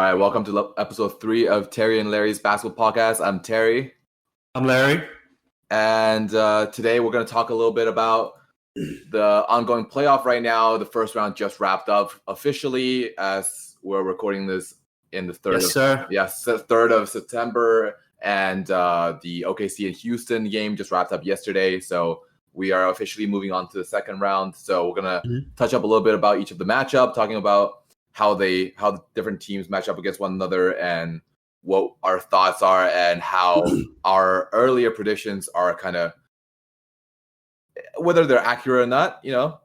All right, welcome to episode 3 of Terry and Larry's basketball podcast. I'm Terry. I'm Larry. And today we're going to talk a little bit about the ongoing playoff right now. The first round just wrapped up officially as we're recording this in the 3rd of September. And the OKC and Houston game just wrapped up yesterday. So we are officially moving on to the second round. So we're going to touch up a little bit about each of the matchup, talking about how the different teams match up against one another and what our thoughts are and how our earlier predictions are kind of whether they're accurate or not, you know.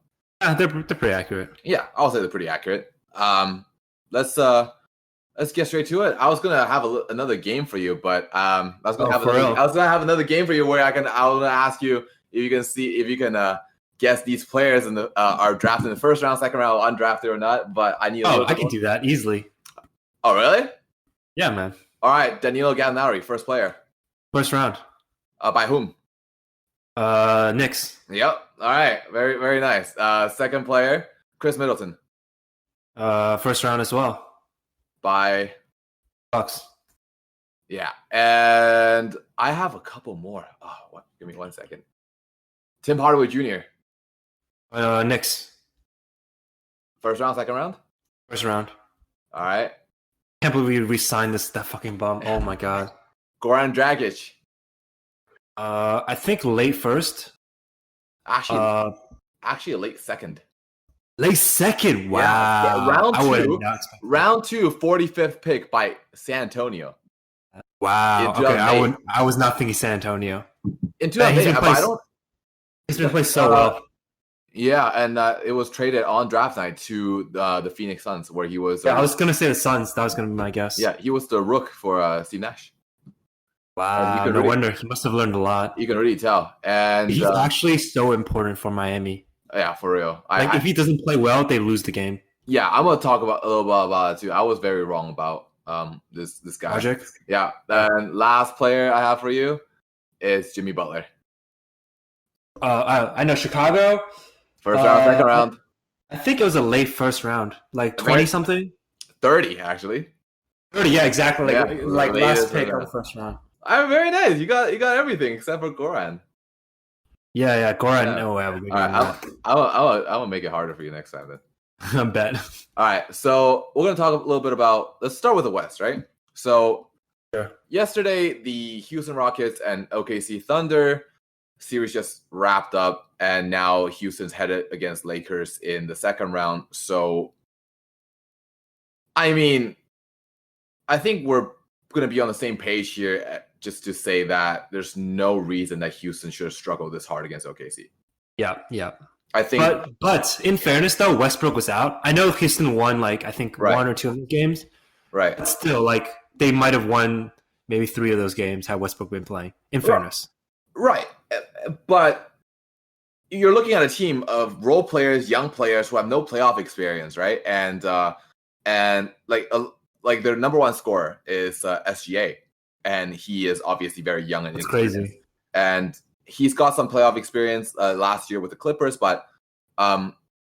They're pretty accurate. Yeah, I'll say they're pretty accurate. Let's get straight to it. I was gonna have another game for you, but I was gonna have another game for you where I was gonna ask you if you can guess these players in are drafted in the first round, second round, undrafted or not. But I need. I can do that easily. Oh, really? Yeah, man. All right, Danilo Gallinari, first player. First round. By whom? Knicks. Yep. All right. Very, very nice. Second player, Chris Middleton. First round as well. By Bucks. Yeah, and I have a couple more. Oh, what? Give me 1 second. Tim Hardaway Jr. Knicks. First round, second round? First round. All right. Can't believe we re-signed that fucking bum. Oh my god. Goran Dragic. I think late first. Actually a late second. Late second. Wow. Yeah, round two, 45th pick by San Antonio. Wow. Okay, I was not thinking San Antonio. In 2008, he's been playing so well. Yeah, and it was traded on draft night to the Phoenix Suns, where he was. I was gonna say the Suns. That was gonna be my guess. Yeah, he was the rook for Steve Nash. Wow, no wonder. He must have learned a lot. You can really tell. And he's actually so important for Miami. Yeah, for real. If he doesn't play well, they lose the game. Yeah, I'm gonna talk a little bit about it too. I was very wrong about this guy. Project? Yeah. And last player I have for you is Jimmy Butler. I know Chicago. First round, second round. I think it was a late first round, like 20 something. 30 actually. 30, yeah, exactly. Like last pick of the first round. I'm very nice. You got everything except for Goran. Yeah, Goran. Yeah. No way. I'm gonna make it harder for you next time then. I bet. All right, so we're gonna talk a little bit about. Let's start with the West, right? So, yesterday the Houston Rockets and OKC Thunder series just wrapped up, and now Houston's headed against Lakers in the second round. So, I mean, I think we're gonna be on the same page here. Just to say that there's no reason that Houston should have struggled this hard against OKC. Yeah. I think, but in fairness, though, Westbrook was out. I know Houston won one or two of the games, right? But still, they might have won maybe 3 of those games had Westbrook been playing. In fairness, right? But you're looking at a team of role players, young players who have no playoff experience, right? And their number one scorer is SGA. And he is obviously very young and crazy. And he's got some playoff experience last year with the Clippers. But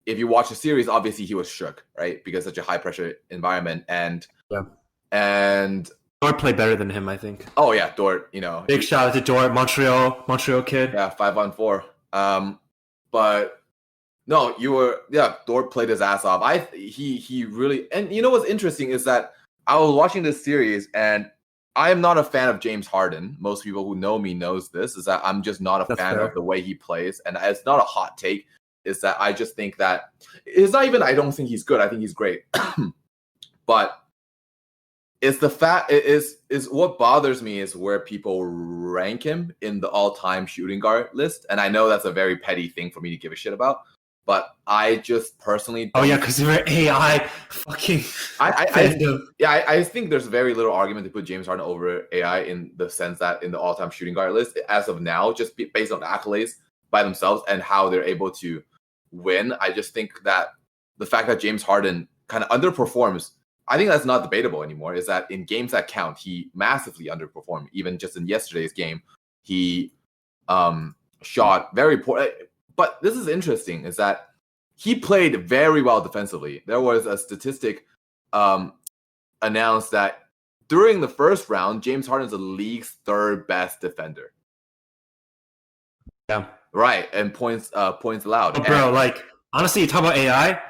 if you watch the series, obviously he was shook, right? Because such a high pressure environment. And Dort played better than him, I think. Oh yeah, Dort. Big shout out to Dort, Montreal kid. Yeah, 5-on-4. But no, Dort played his ass off. He really. And you know what's interesting is that I was watching this series and I am not a fan of James Harden. Most people who know me knows this, is that I'm just not a fan of the way he plays. And it's not a hot take. Is that I just think that it's not even, I don't think he's good. I think he's great. But it's the fact is what bothers me is where people rank him in the all-time shooting guard list. And I know that's a very petty thing for me to give a shit about. But I just personally don't. Oh yeah, because you're AI fucking. I think there's very little argument to put James Harden over AI in the sense that in the all-time shooting guard list as of now, just based on the accolades by themselves and how they're able to win. I just think that the fact that James Harden kind of underperforms, I think that's not debatable anymore. Is that in games that count, he massively underperformed. Even just in yesterday's game, he shot very poor. But this is interesting, is that he played very well defensively. There was a statistic announced that during the first round, James Harden is the league's third best defender. Yeah. Right, and points allowed. But bro, like honestly, you talk about AI.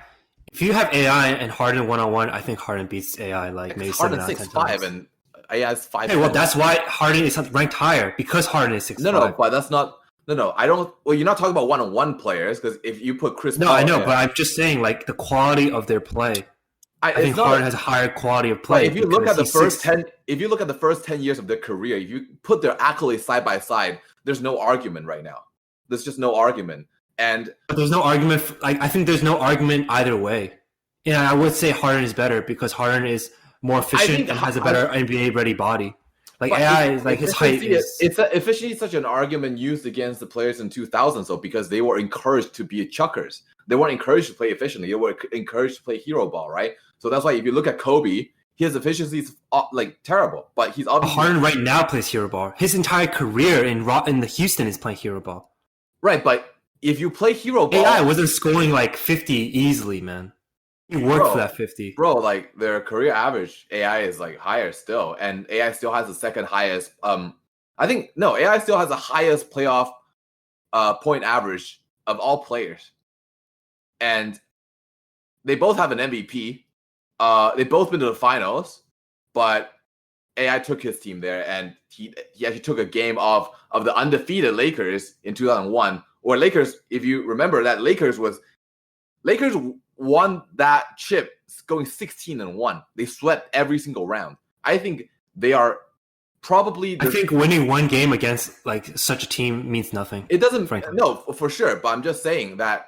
If you have AI and Harden 1-on-1, I think Harden beats AI like maybe 7 out of 10 times. And AI is 5. Hey, well, that's why Harden is ranked higher because Harden is 6'5". No, but that's not. No, I don't. Well, you're not talking about 1-on-1 players because if you put Chris, no, Paul, I know, but I'm just saying like the quality of their play. I think Harden has a higher quality of play. If you look at the first 10, if you look at the first 10 years of their career, if you put their accolades side by side, there's no argument right now. There's just no argument. But there's no argument. I think there's no argument either way. And I would say Harden is better because Harden is more efficient and has a better NBA ready body. Like AI is like his height is. Efficiency is such an argument used against the players in 2000s, though, because they were encouraged to be chuckers. They weren't encouraged to play efficiently. They were encouraged to play hero ball, right? So that's why if you look at Kobe, his efficiency is like terrible. But he's obviously Harden right now plays hero ball. His entire career in the Houston is playing hero ball. Right, but if you play hero ball, AI wasn't scoring like 50 easily, man. He worked for that 50. Bro, like their career average, AI is like higher still. And AI still has the second highest. AI still has the highest playoff point average of all players. And they both have an MVP. They both been to the finals, but AI took his team there, and he actually took a game of the undefeated Lakers in 2001. Or Lakers, if you remember, that Lakers won that chip going 16-1. They swept every single round. I think they are probably. I think winning one game against like such a team means nothing. It doesn't. Frankly. No, for sure. But I'm just saying that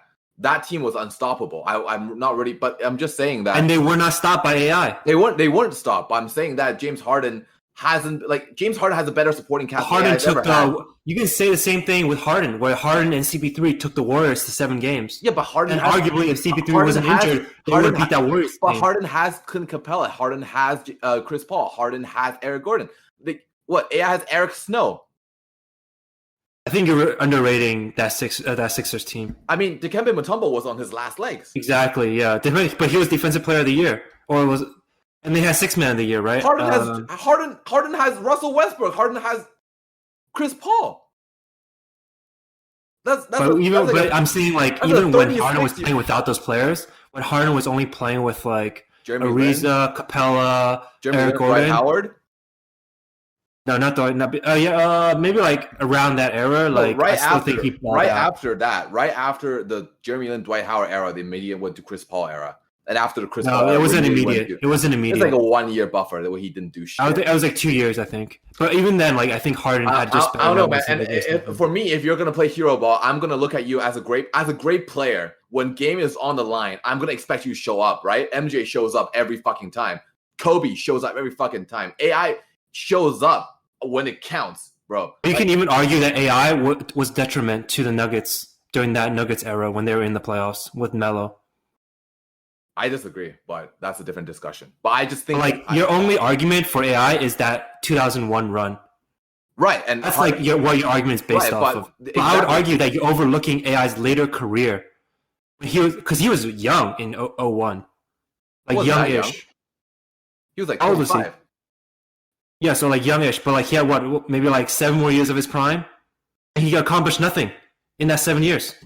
team was unstoppable. I'm not really, but I'm just saying that. And they were not stopped by AI. They weren't stopped. But I'm saying that James Harden has a better supporting cast. Harden took you can say the same thing with Harden, where Harden and CP3 took the Warriors to 7 games. Yeah, but Harden arguably if CP3 wasn't injured, they would have beat that Warriors. But Harden has Clint Capella. Harden has Chris Paul. Harden has Eric Gordon. AI has Eric Snow. I think you're underrating that Sixers team. I mean, Dikembe Mutombo was on his last legs. Exactly, yeah. But he was Defensive Player of the Year, and they had 6th Man of the Year, right? Harden has Russell Westbrook. Harden has Chris Paul. But I'm saying like even when Harden was playing without those players, when Harden was only playing with like Ariza, Capella, Eric Gordon, Dwight Howard. No, maybe like around that era. Like after the Jeremy Lin, Dwight Howard era, they immediately went to Chris Paul era. And after the Chris Paul era, it wasn't immediate. It's like a 1-year buffer that he didn't do shit. I was like 2 years, I think. But even then, like I think Harden had just. I don't know, man. And for me, if you're gonna play hero ball, I'm gonna look at you as a great player. When game is on the line, I'm gonna expect you to show up, right? MJ shows up every fucking time. Kobe shows up every fucking time. AI shows up when it counts, bro. You can even argue that AI was detriment to the Nuggets during that Nuggets era when they were in the playoffs with Melo. I disagree, but that's a different discussion. But I just think like your only argument for AI is that 2001 run. Right, and that's what your argument is based off of. But exactly. I would argue that you're overlooking AI's later career. Because he was young in 01. Like youngish. Young. He was like 25. Yeah, so like youngish, but like he had maybe like 7 more years of his prime, and he accomplished nothing in that 7 years.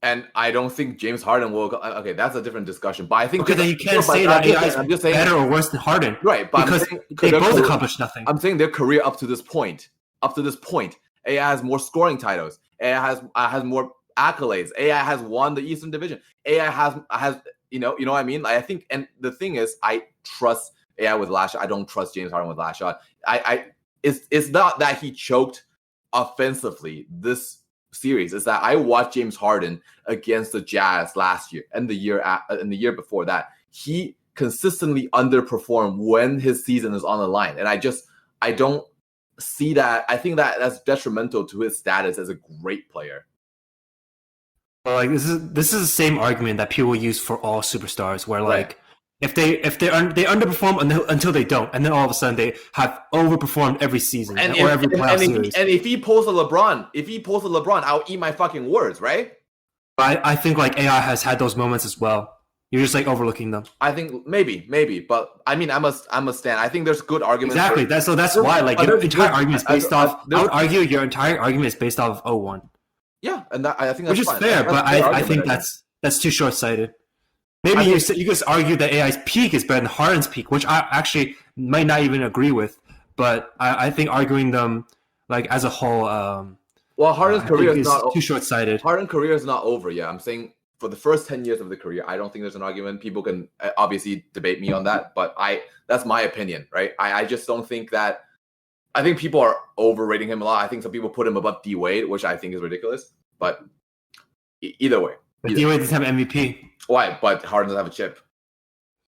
And I don't think James Harden will. Okay, that's a different discussion. But I think then you can't say that AI is better or worse than Harden, right? But because they both accomplished nothing. I'm saying their career up to this point, AI has more scoring titles. AI has more accolades. AI has won the Eastern Division. AI has you know what I mean? I think, and the thing is, I trust AI with last shot. I don't trust James Harden with last shot. It's not that he choked offensively this series. It's that I watched James Harden against the Jazz last year and the year before that. He consistently underperformed when his season is on the line, and I don't see that. I think that's detrimental to his status as a great player. Well, like this is the same argument that people use for all superstars, where like if they underperform until they don't, and then all of a sudden they have overperformed every season or every playoff series. And if he pulls a LeBron, I'll eat my fucking words, right? I think like AI has had those moments as well. You're just like overlooking them. I think maybe, but I mean, I'm a stand. I think there's good arguments. Exactly. That's why like your entire argument is based off. I would argue your entire argument is based off of 0-1. Yeah, and I think that's which is fine. fair, that's but I think that's too short sighted. Maybe you could argue that AI's peak is better than Harden's peak, which I actually might not even agree with. But I think arguing them like as a whole. Well, Harden's career is not too short sighted. Harden's career is not over yet. I'm saying for the first 10 years of the career, I don't think there's an argument. People can obviously debate me on that, but that's my opinion, right? I just don't think that. I think people are overrating him a lot. I think some people put him above D Wade, which I think is ridiculous. But either way, but D Wade doesn't have MVP. Why? But Harden doesn't have a chip.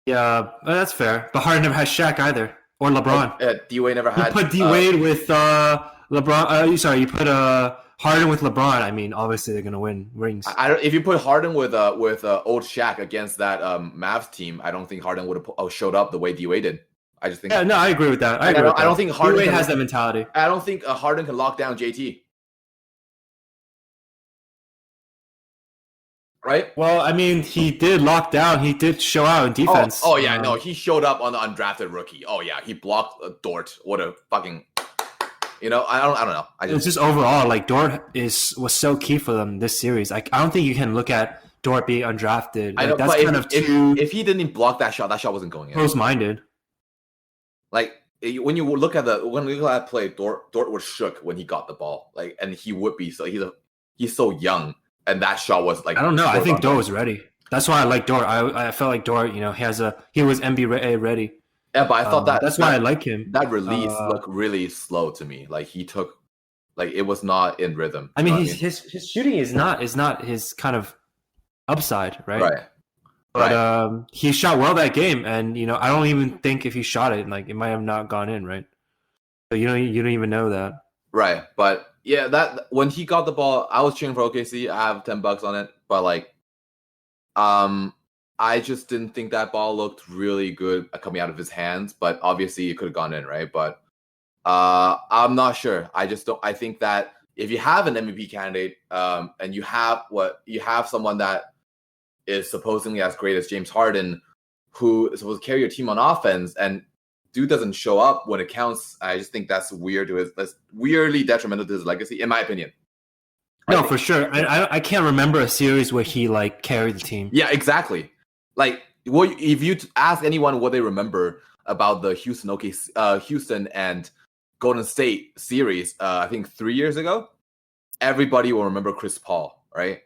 Yeah, that's fair. But Harden never had Shaq either, or LeBron. D Wade never had. You put D Wade with LeBron. You put Harden with LeBron. I mean, obviously they're gonna win rings. If you put Harden with old Shaq against that Mavs team, I don't think Harden would have showed up the way D Wade did. I just think. Yeah, no, I agree with that. I don't think Harden D Wade has that mentality. I don't think Harden can lock down JT. Right? Well, I mean, he did lock down. He did show out in defense. Oh yeah, no, he showed up on the undrafted rookie. Oh yeah, he blocked Dort. What a fucking, I don't know. It's just overall like Dort was so key for them this series. Like I don't think you can look at Dort being undrafted. Like, I know, that's but kind of too. If he didn't block that shot wasn't going in. Close-minded. Like when you look at that play, Dort was shook when he got the ball. Like, and he would be so he's so young. And that shot was like, I don't know. I think Dort was ready. That's why I like Dort. I felt like Dort, he was NBA ready. Yeah, but I thought that's why I like him. That release looked really slow to me. Like he took, like it was not in rhythm. I mean, his shooting is not his kind of upside, right? Right. But he shot well that game, and I don't even think if he shot it, like it might have not gone in, right? So you don't even know that. Right, but. Yeah, that when he got the ball, I was cheering for OKC. I have $10 on it, but like, I just didn't think that ball looked really good coming out of his hands. But obviously, it could have gone in, right? But I'm not sure. I just don't. I think that if you have an MVP candidate, and you have someone that is supposedly as great as James Harden, who is supposed to carry your team on offense, and dude doesn't show up when it counts. I just think that's weird that's weirdly detrimental to his legacy, in my opinion. No, for sure. I can't remember a series where he like carried the team. Yeah, exactly. Like, if you ask anyone what they remember about the Houston and Golden State series, I think 3 years ago, everybody will remember Chris Paul, right?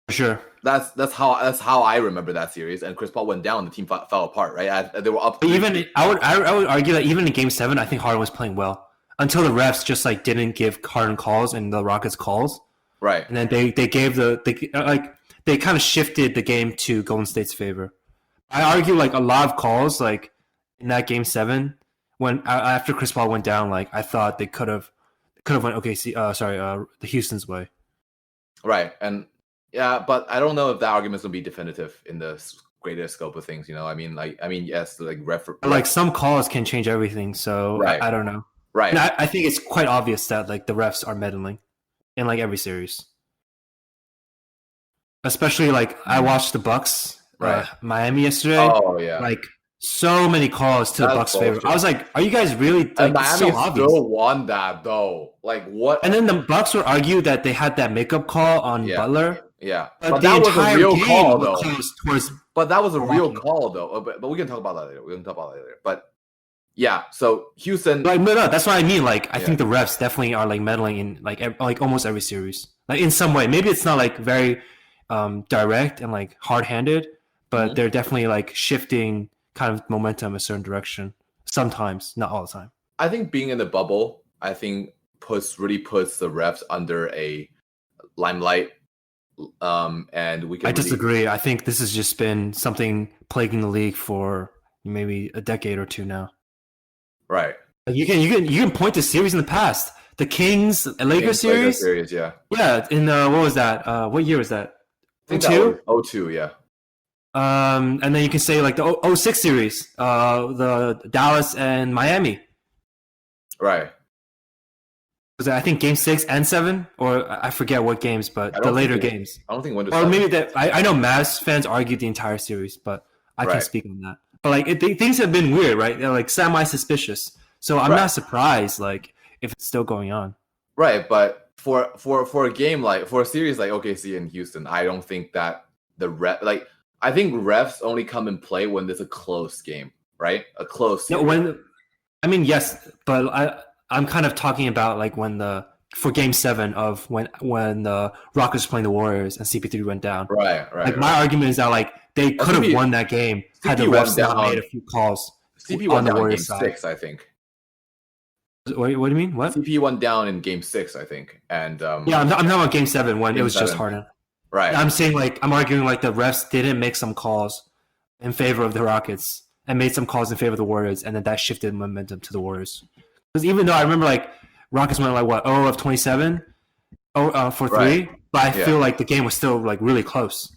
Sure. That's how I remember that series. And Chris Paul went down, the team fell apart, right? They were up. I would argue that even in Game 7, I think Harden was playing well until the refs just like didn't give Harden calls and the Rockets calls, right? And then they gave they kind of shifted the game to Golden State's favor. I argue like a lot of calls like in that Game 7 when after Chris Paul went down, like I thought they could have went the Houston's way, right? And. Yeah, but I don't know if that argument's gonna be definitive in the greater scope of things. I mean, yes, like some calls can change everything. So right. I don't know. Right. And I think it's quite obvious that like the refs are meddling in like every series, especially like I watched the Bucks, Miami yesterday. Oh yeah, like so many calls to the Bucks' favor. I was like, are you guys really? Like, and Miami so still won that though. Like what? And then the Bucks would argue that they had that makeup call on Butler. Yeah, but that was a real call though. But that was a real call though. But we can talk about that later. But yeah, so Houston. Like no, that's what I mean. Like I think the refs definitely are like meddling in like almost every series. Like in some way, maybe it's not like very direct and like hard-handed, but they're definitely like shifting kind of momentum a certain direction. Sometimes, not all the time. I think being in the bubble, really puts the refs under a limelight. And we can. I disagree. I think this has just been something plaguing the league for maybe a decade or two now. Right. You can point to series in the past. The Kings Lakers series. Yeah. Yeah. In what was that? What year was that? 02? 02, yeah. And then you can say like the 06 series, the Dallas and Miami. Right. Was it, I think Game 6 and 7, or I forget what games, I but the don't think later it, games. I don't think it went to Or 7. maybe that I know Mavs fans argued the entire series, but I can Right. speak on that. But like things have been weird, right? They're like semi-suspicious. So I'm Right. not surprised, like if it's still going on. Right, but for a game like for a series like OKC and Houston, I don't think that I think refs only come in play when there's a close game, right? A close No, series. I mean yes, but I'm kind of talking about like when the for Game 7 of when the Rockets were playing the Warriors and CP3 went down. Like my Right. argument is that like they Well, could have won that game had the CP won refs not made down. a few calls CP won on the down in game Warriors side. 6, I think. What do you mean? What? CP won down in game 6, I think, and Yeah, I'm talking about Game 7 when it game was just 7. Harden. Right. I'm saying like I'm arguing like the refs didn't make some calls in favor of the Rockets and made some calls in favor of the Warriors, and then that shifted momentum to the Warriors. Because even though I remember like Rockets went like what 0 of 27 for Right. 3, but I Yeah. feel like the game was still like really close.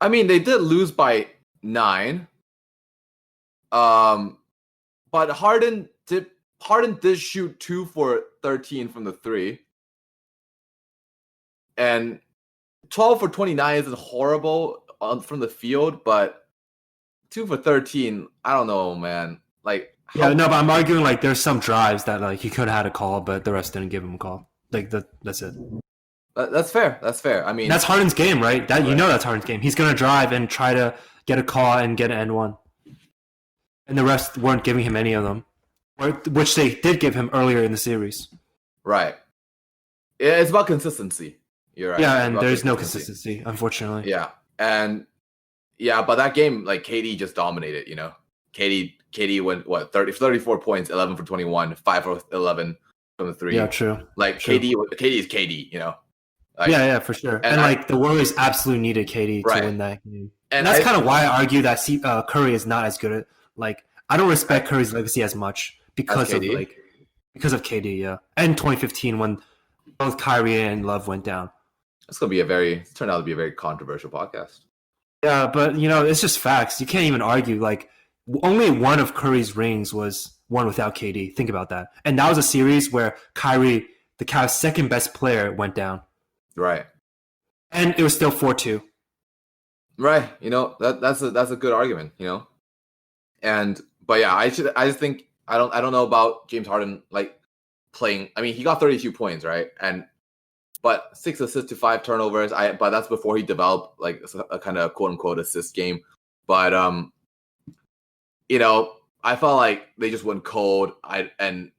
I mean, they did lose by 9. But Harden did shoot 2 for 13 from the 3. And 12 for 29 isn't horrible from the field, but 2 for 13, I don't know, man. Like Yeah, no, but I'm arguing like there's some drives that like he could have had a call, but the refs didn't give him a call. Like that's it. That's fair. That's fair. I mean, That's Harden's game, right? That Right. You know that's Harden's game. He's gonna drive and try to get a call and get an N1. And the refs weren't giving him any of them, which they did give him earlier in the series. right. Yeah, it's about consistency. You're right. Yeah, It's and about there's no consistency, unfortunately. Yeah, and yeah, but that game, like KD just dominated. You know, KD went what 34 points, 11 for 21, 5 for 11 from the 3. Yeah, true. Like True. KD is KD. You know. Like, Yeah, for sure. And like the Warriors absolutely needed KD Right. to win that game. And And that's kind of why I argue that Curry is not as good at like I don't respect Curry's legacy as much because of KD? KD, yeah. And 2015 when both Kyrie and Love went down. It's turned out to be a very controversial podcast. Yeah, but it's just facts. You can't even argue. Like only one of Curry's rings was won without KD. Think about that. And that was a series where Kyrie, the Cavs' second best player, went down. Right. And it was still 4-2. Right. That's a good argument, But yeah, I just think I don't know about James Harden like playing. I mean, he got 32 points, right? But 6 assists to 5 turnovers. But that's before he developed like a kind of quote unquote assist game. But I felt like they just went cold. And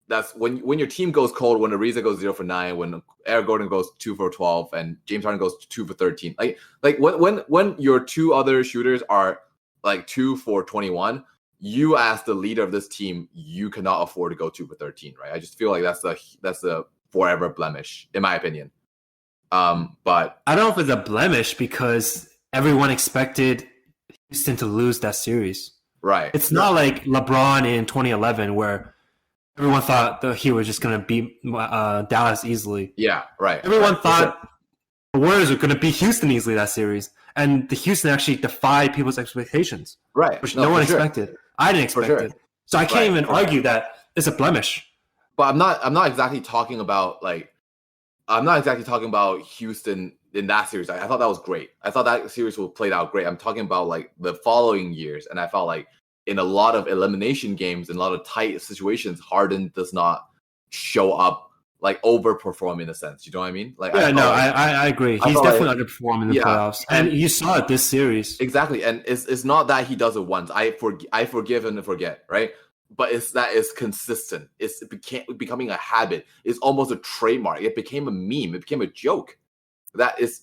that's when your team goes cold, when Ariza goes 0 for 9, when Eric Gordon goes 2 for 12, and James Harden goes 2 for 13. Like when your two other shooters are like 2 for 21, you as the leader of this team, you cannot afford to go 2 for 13, right? I just feel like that's a forever blemish, in my opinion. But I don't know if it's a blemish because everyone expected Houston to lose that series. Right. It's not like LeBron in 2011 where everyone thought that he was just going to beat Dallas easily. Yeah, right. Everyone thought the Warriors were going to beat Houston easily that series. And the Houston actually defied people's expectations. Right. Which no one expected. I didn't expect it. So I can't even argue that it's a blemish. But I'm not exactly talking about Houston in that series. I thought that was great. I thought that series played out great. I'm talking about like the following years, and I felt like in a lot of elimination games, in a lot of tight situations, Harden does not show up, like overperform in a sense. You know what I mean? Like, I agree. He's definitely underperforming in the playoffs, and you saw it this series. Exactly, and it's not that he does it once. I forgive and forget, right? But it's consistent. It's becoming a habit. It's almost a trademark. It became a meme. It became a joke. That is,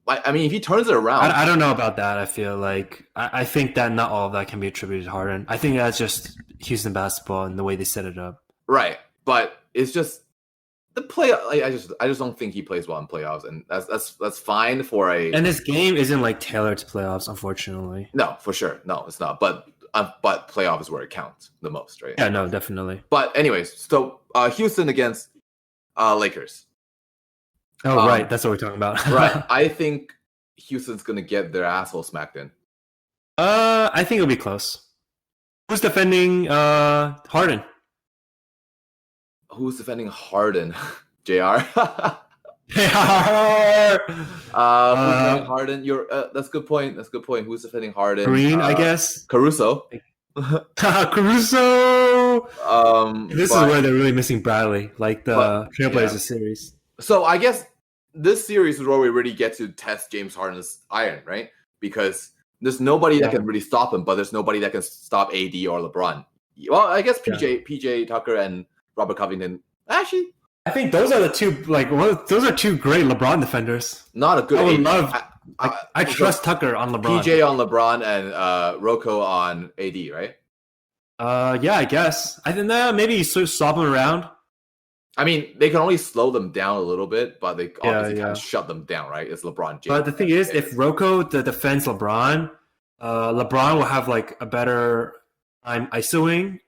I mean, if he turns it around, I don't know about that. I feel like I think that not all of that can be attributed to Harden. I think that's just Houston basketball and the way they set it up. Right, but it's just the play. Like, I just don't think he plays well in playoffs, and that's fine for a. And this game isn't like tailored to playoffs, unfortunately. No, for sure, no, it's not. But playoff is where it counts the most, right? Yeah, no, definitely. But anyways, so Houston against Lakers. Oh, right, that's what we're talking about. Right, I think Houston's gonna get their asshole smacked in. I think it'll be close. Who's defending Harden? Who's defending Harden? JR. Who's defending Harden? That's a good point. That's a good point. Who's defending Harden? Green, I guess. Caruso. Caruso. This is where they're really missing Bradley, like the Trailblazers series. So I guess this series is where we really get to test James Harden's iron, right? Because there's nobody that can really stop him, but there's nobody that can stop AD or LeBron. Well, I guess PJ Tucker and Robert Covington. Actually, I think those are the two. Those are two great LeBron defenders. Not a good. I would love. I trust Tucker on LeBron. PJ on LeBron and Rocco on AD, right? Yeah, I guess. I think maybe sort of swap them around. I mean, they can only slow them down a little bit, but they obviously can't shut them down, right? It's LeBron James. But the thing is, if Rocco defends LeBron, LeBron will have like a better time isoing,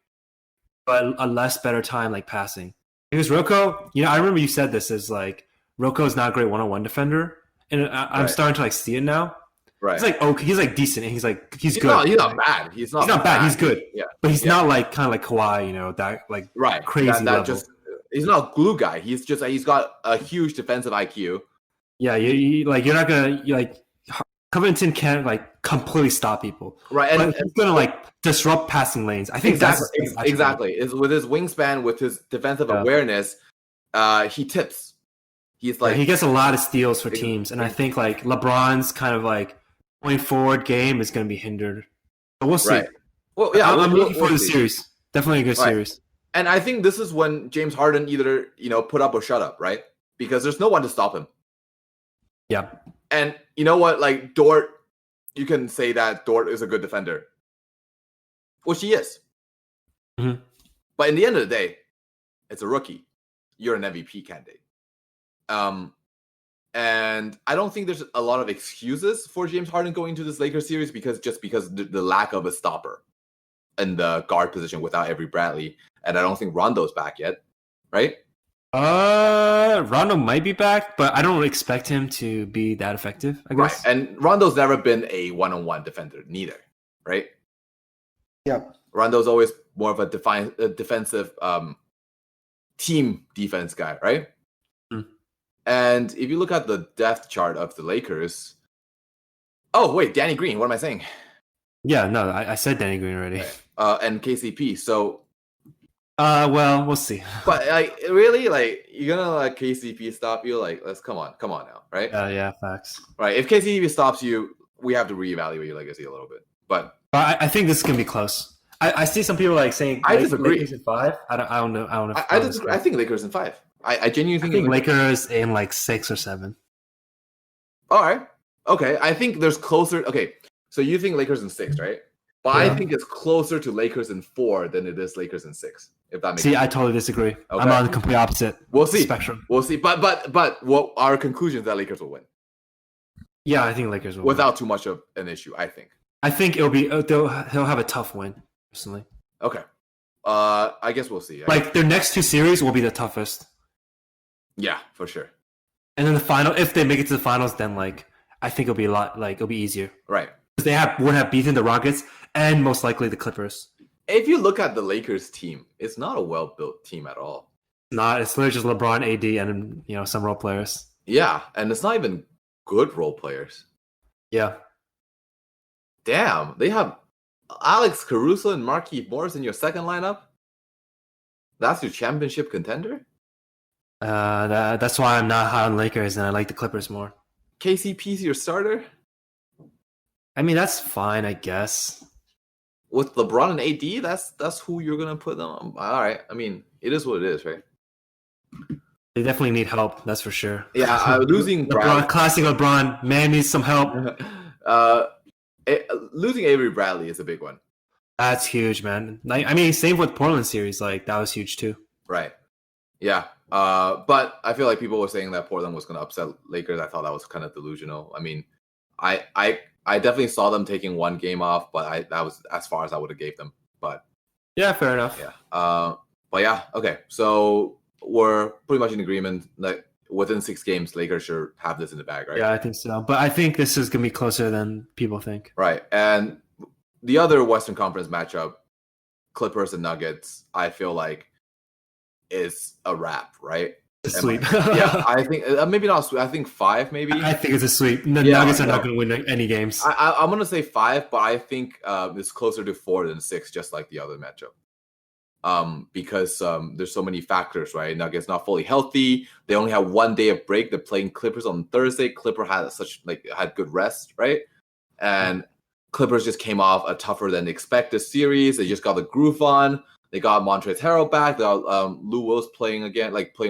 but a less better time like passing. Because Rocco, I remember you said this is like Rocco is not a great one-on-one defender, and I'm starting to like see it now. Right. He's like okay, he's like decent, and he's good. He's not bad. He's not bad. He's good. Yeah. But he's not like kind of like Kawhi, that like crazy level. He's not a glue guy. He's got a huge defensive IQ. Yeah, you're not gonna Covington can't like completely stop people. Right, and he's gonna like disrupt passing lanes. I think exactly. Is with his wingspan, with his defensive awareness, he tips. He's like he gets a lot of steals for teams, and I think like LeBron's kind of like going forward game is gonna be hindered. But we'll see. Right. Well, yeah, I'm looking for the series. Definitely a good series. And I think this is when James Harden either, put up or shut up, right? Because there's no one to stop him. Yeah. And you know what? Like Dort, you can say that Dort is a good defender. Which he is. Mm-hmm. But in the end of the day, it's a rookie. You're an MVP candidate. And I don't think there's a lot of excuses for James Harden going into this Lakers series because the lack of a stopper in the guard position without Avery Bradley. And I don't think Rondo's back yet, right? Rondo might be back, but I don't expect him to be that effective, I guess. Right. And Rondo's never been a one-on-one defender, neither, right? Yep. Rondo's always more of a defensive team defense guy, right? Mm. And if you look at the depth chart of the Lakers... Oh, wait, Danny Green, what am I saying? Yeah, no, I said Danny Green already. Right. And KCP, so... well, we'll see. But really, you're gonna let KCP stop you? Let's come on now, right? Yeah, facts. Right. If KCP stops you, we have to reevaluate your legacy a little bit. But I think this is gonna be close. I see some people saying I disagree. Lakers in 5. I don't know. I disagree. I think Lakers in 5. I genuinely think Lakers in 6 or 7. All right. Okay. I think there's closer. Okay. So you think Lakers in 6, right? But I think it's closer to Lakers in 4 than it is Lakers in 6. If that makes sense. I totally disagree. Okay. I'm on the complete opposite. We'll see. Spectrum. We'll see. But what our conclusion is that Lakers will win. Yeah, I think Lakers will without win. Too much of an issue. I think. I think it'll be he'll have a tough win personally. Okay. I guess we'll see. Their next 2 series will be the toughest. Yeah, for sure. And then the final, if they make it to the finals, then I think it'll be a lot it'll be easier. Right. Because they would have beaten the Rockets and most likely the Clippers. If you look at the Lakers team, it's not a well-built team at all. It's literally just LeBron, AD, and some role players. Yeah, and it's not even good role players. Yeah. Damn, they have Alex Caruso and Markieff Morris in your second lineup? That's your championship contender? That's why I'm not high on Lakers and I like the Clippers more. KCP's your starter? I mean, that's fine, I guess. With LeBron and AD, that's who you're gonna put them on. All right. I mean, it is what it is, right? They definitely need help. That's for sure. Yeah, losing LeBron, classic LeBron. Man needs some help. Losing Avery Bradley is a big one. That's huge, man. Same with Portland series. That was huge too. Right. Yeah. But I feel like people were saying that Portland was gonna upset Lakers. I thought that was kind of delusional. I mean, I definitely saw them taking one game off, but that was as far as I would have gave them. But yeah, fair enough. Yeah. But yeah, okay. So we're pretty much in agreement that within 6 games, Lakers should have this in the bag, right? Yeah, I think so. But I think this is gonna be closer than people think. Right. And the other Western Conference matchup, Clippers and Nuggets, I feel like is a wrap, right? Sweep. Yeah, I think maybe not sweep. I think 5, maybe. I think it's a sweep. The Nuggets are not going to win any games. I'm going to say 5, but I think it's closer to 4 than 6, just like the other matchup. Because there's so many factors, right? Nuggets not fully healthy. They only have 1 day of break. They're playing Clippers on Thursday. Clippers had good rest, right? And Clippers just came off a tougher than expected series. They just got the groove on. They got Montrezl Harrell back. They got Lou Will's playing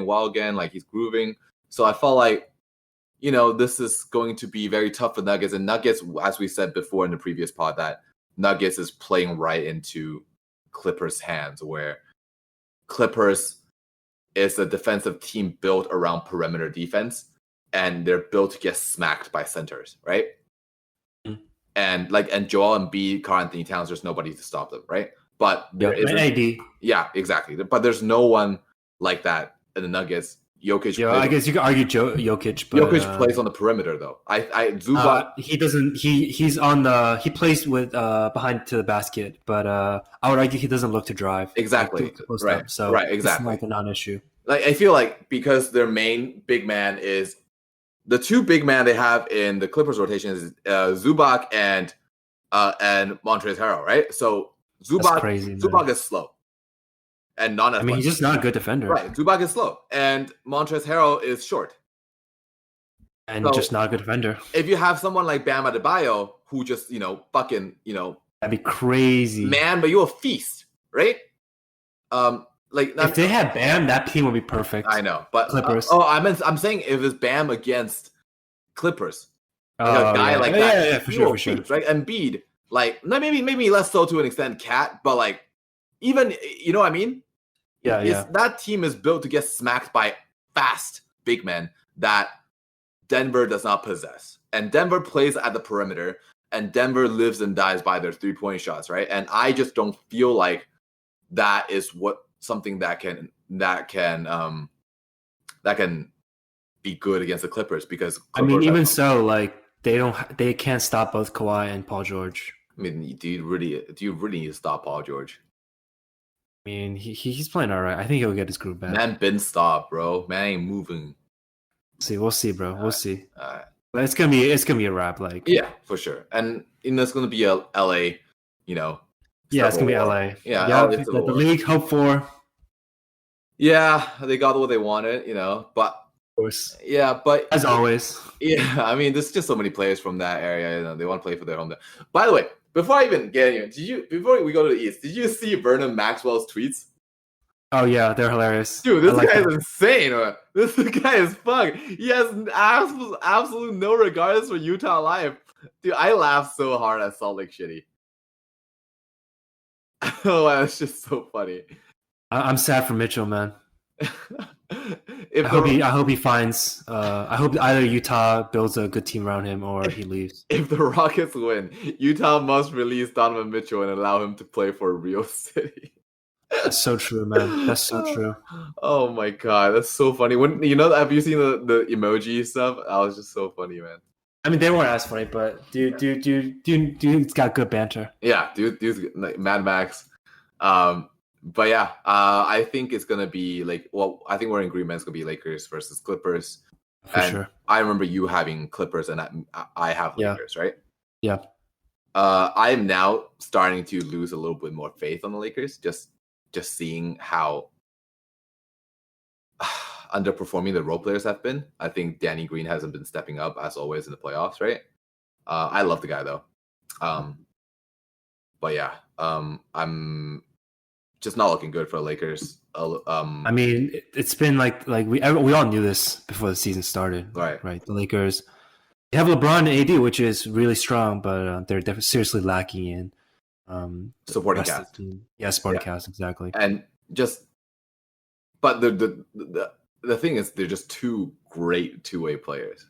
well again, like he's grooving. So I felt like, this is going to be very tough for Nuggets. And Nuggets, as we said before in the previous pod, that Nuggets is playing right into Clippers' hands, where Clippers is a defensive team built around perimeter defense, and they're built to get smacked by centers, right? Mm-hmm. And Joel Embiid, Karl Anthony Towns, there's nobody to stop them, right? But there isn't. AD. Yeah, exactly. But there's no one like that in the Nuggets. Jokic. Yeah, I guess you could argue Jokic, but Jokic plays on the perimeter though. Zubac. He doesn't. He's on the. He plays with behind to the basket, but I would argue he doesn't look to drive. Exactly. Right. Up, so right. Exactly. It's like a non-issue. Like I feel like because their main big man is the 2 big man they have in the Clippers rotation is Zubac and Montrezl Harrell, right? So Zubac is slow. And not as he's just not a good defender. Right. Zubac is slow. And Montrezl Harrell is short. And just not a good defender. If you have someone like Bam Adebayo who just, fucking, that'd be crazy. Man, but you'll feast, right? If they had Bam, that team would be perfect. I know. But Clippers. I'm saying if it's Bam against Clippers. A guy like that. Yeah, for sure. Right? Embiid, maybe less so to an extent, Cat, but even, you know what I mean? Yeah. That team is built to get smacked by fast big men that Denver does not possess. And Denver plays at the perimeter, and Denver lives and dies by their 3-point shots, right? And I just don't feel like that is something that can be good against the Clippers, because they can't stop both Kawhi and Paul George. I mean, do you really need to stop Paul George? I mean, he's playing all right. I think he'll get his groove back. Man, been stopped, bro. Man ain't moving. We'll see, bro. We'll see. But it's gonna be a wrap, yeah, for sure. And it's gonna be a LA, Yeah, it's gonna be LA. Yeah, the league hope for. Yeah, they got what they wanted, but of course. Yeah, but as always. Yeah, I mean, there's just so many players from that area. They want to play for their home. By the way, before I even get in, before we go to the East, did you see Vernon Maxwell's tweets? Oh yeah, they're hilarious. Dude, this guy is insane. This guy is fucked. He has absolute no regards for Utah life. Dude, I laughed so hard at Salt Lake Shitty. Oh, that's just so funny. I'm sad for Mitchell, man. I hope he finds. I hope either Utah builds a good team around him or he leaves. If the Rockets win, Utah must release Donovan Mitchell and allow him to play for Real City. That's so true, man. That's so true. Oh my god, that's so funny. When have you seen the emoji stuff? That was just so funny, man. I mean, they weren't as funny, but dude's got good banter. Yeah, dude's like Mad Max. But yeah, I think it's gonna be I think we're in agreement. It's gonna be Lakers versus Clippers. For sure. I remember you having Clippers, and I have Lakers, right? Yeah. I am now starting to lose a little bit more faith on the Lakers. Just seeing how underperforming the role players have been. I think Danny Green hasn't been stepping up as always in the playoffs, right? I love the guy though. But yeah, I'm just not looking good for the Lakers. I mean, it's been like we all knew this before the season started, right? The Lakers, they have LeBron and AD, which is really strong, but they're definitely seriously lacking in supporting cast. Yeah, supporting cast, exactly. And but the thing is, they're just 2 great two-way players.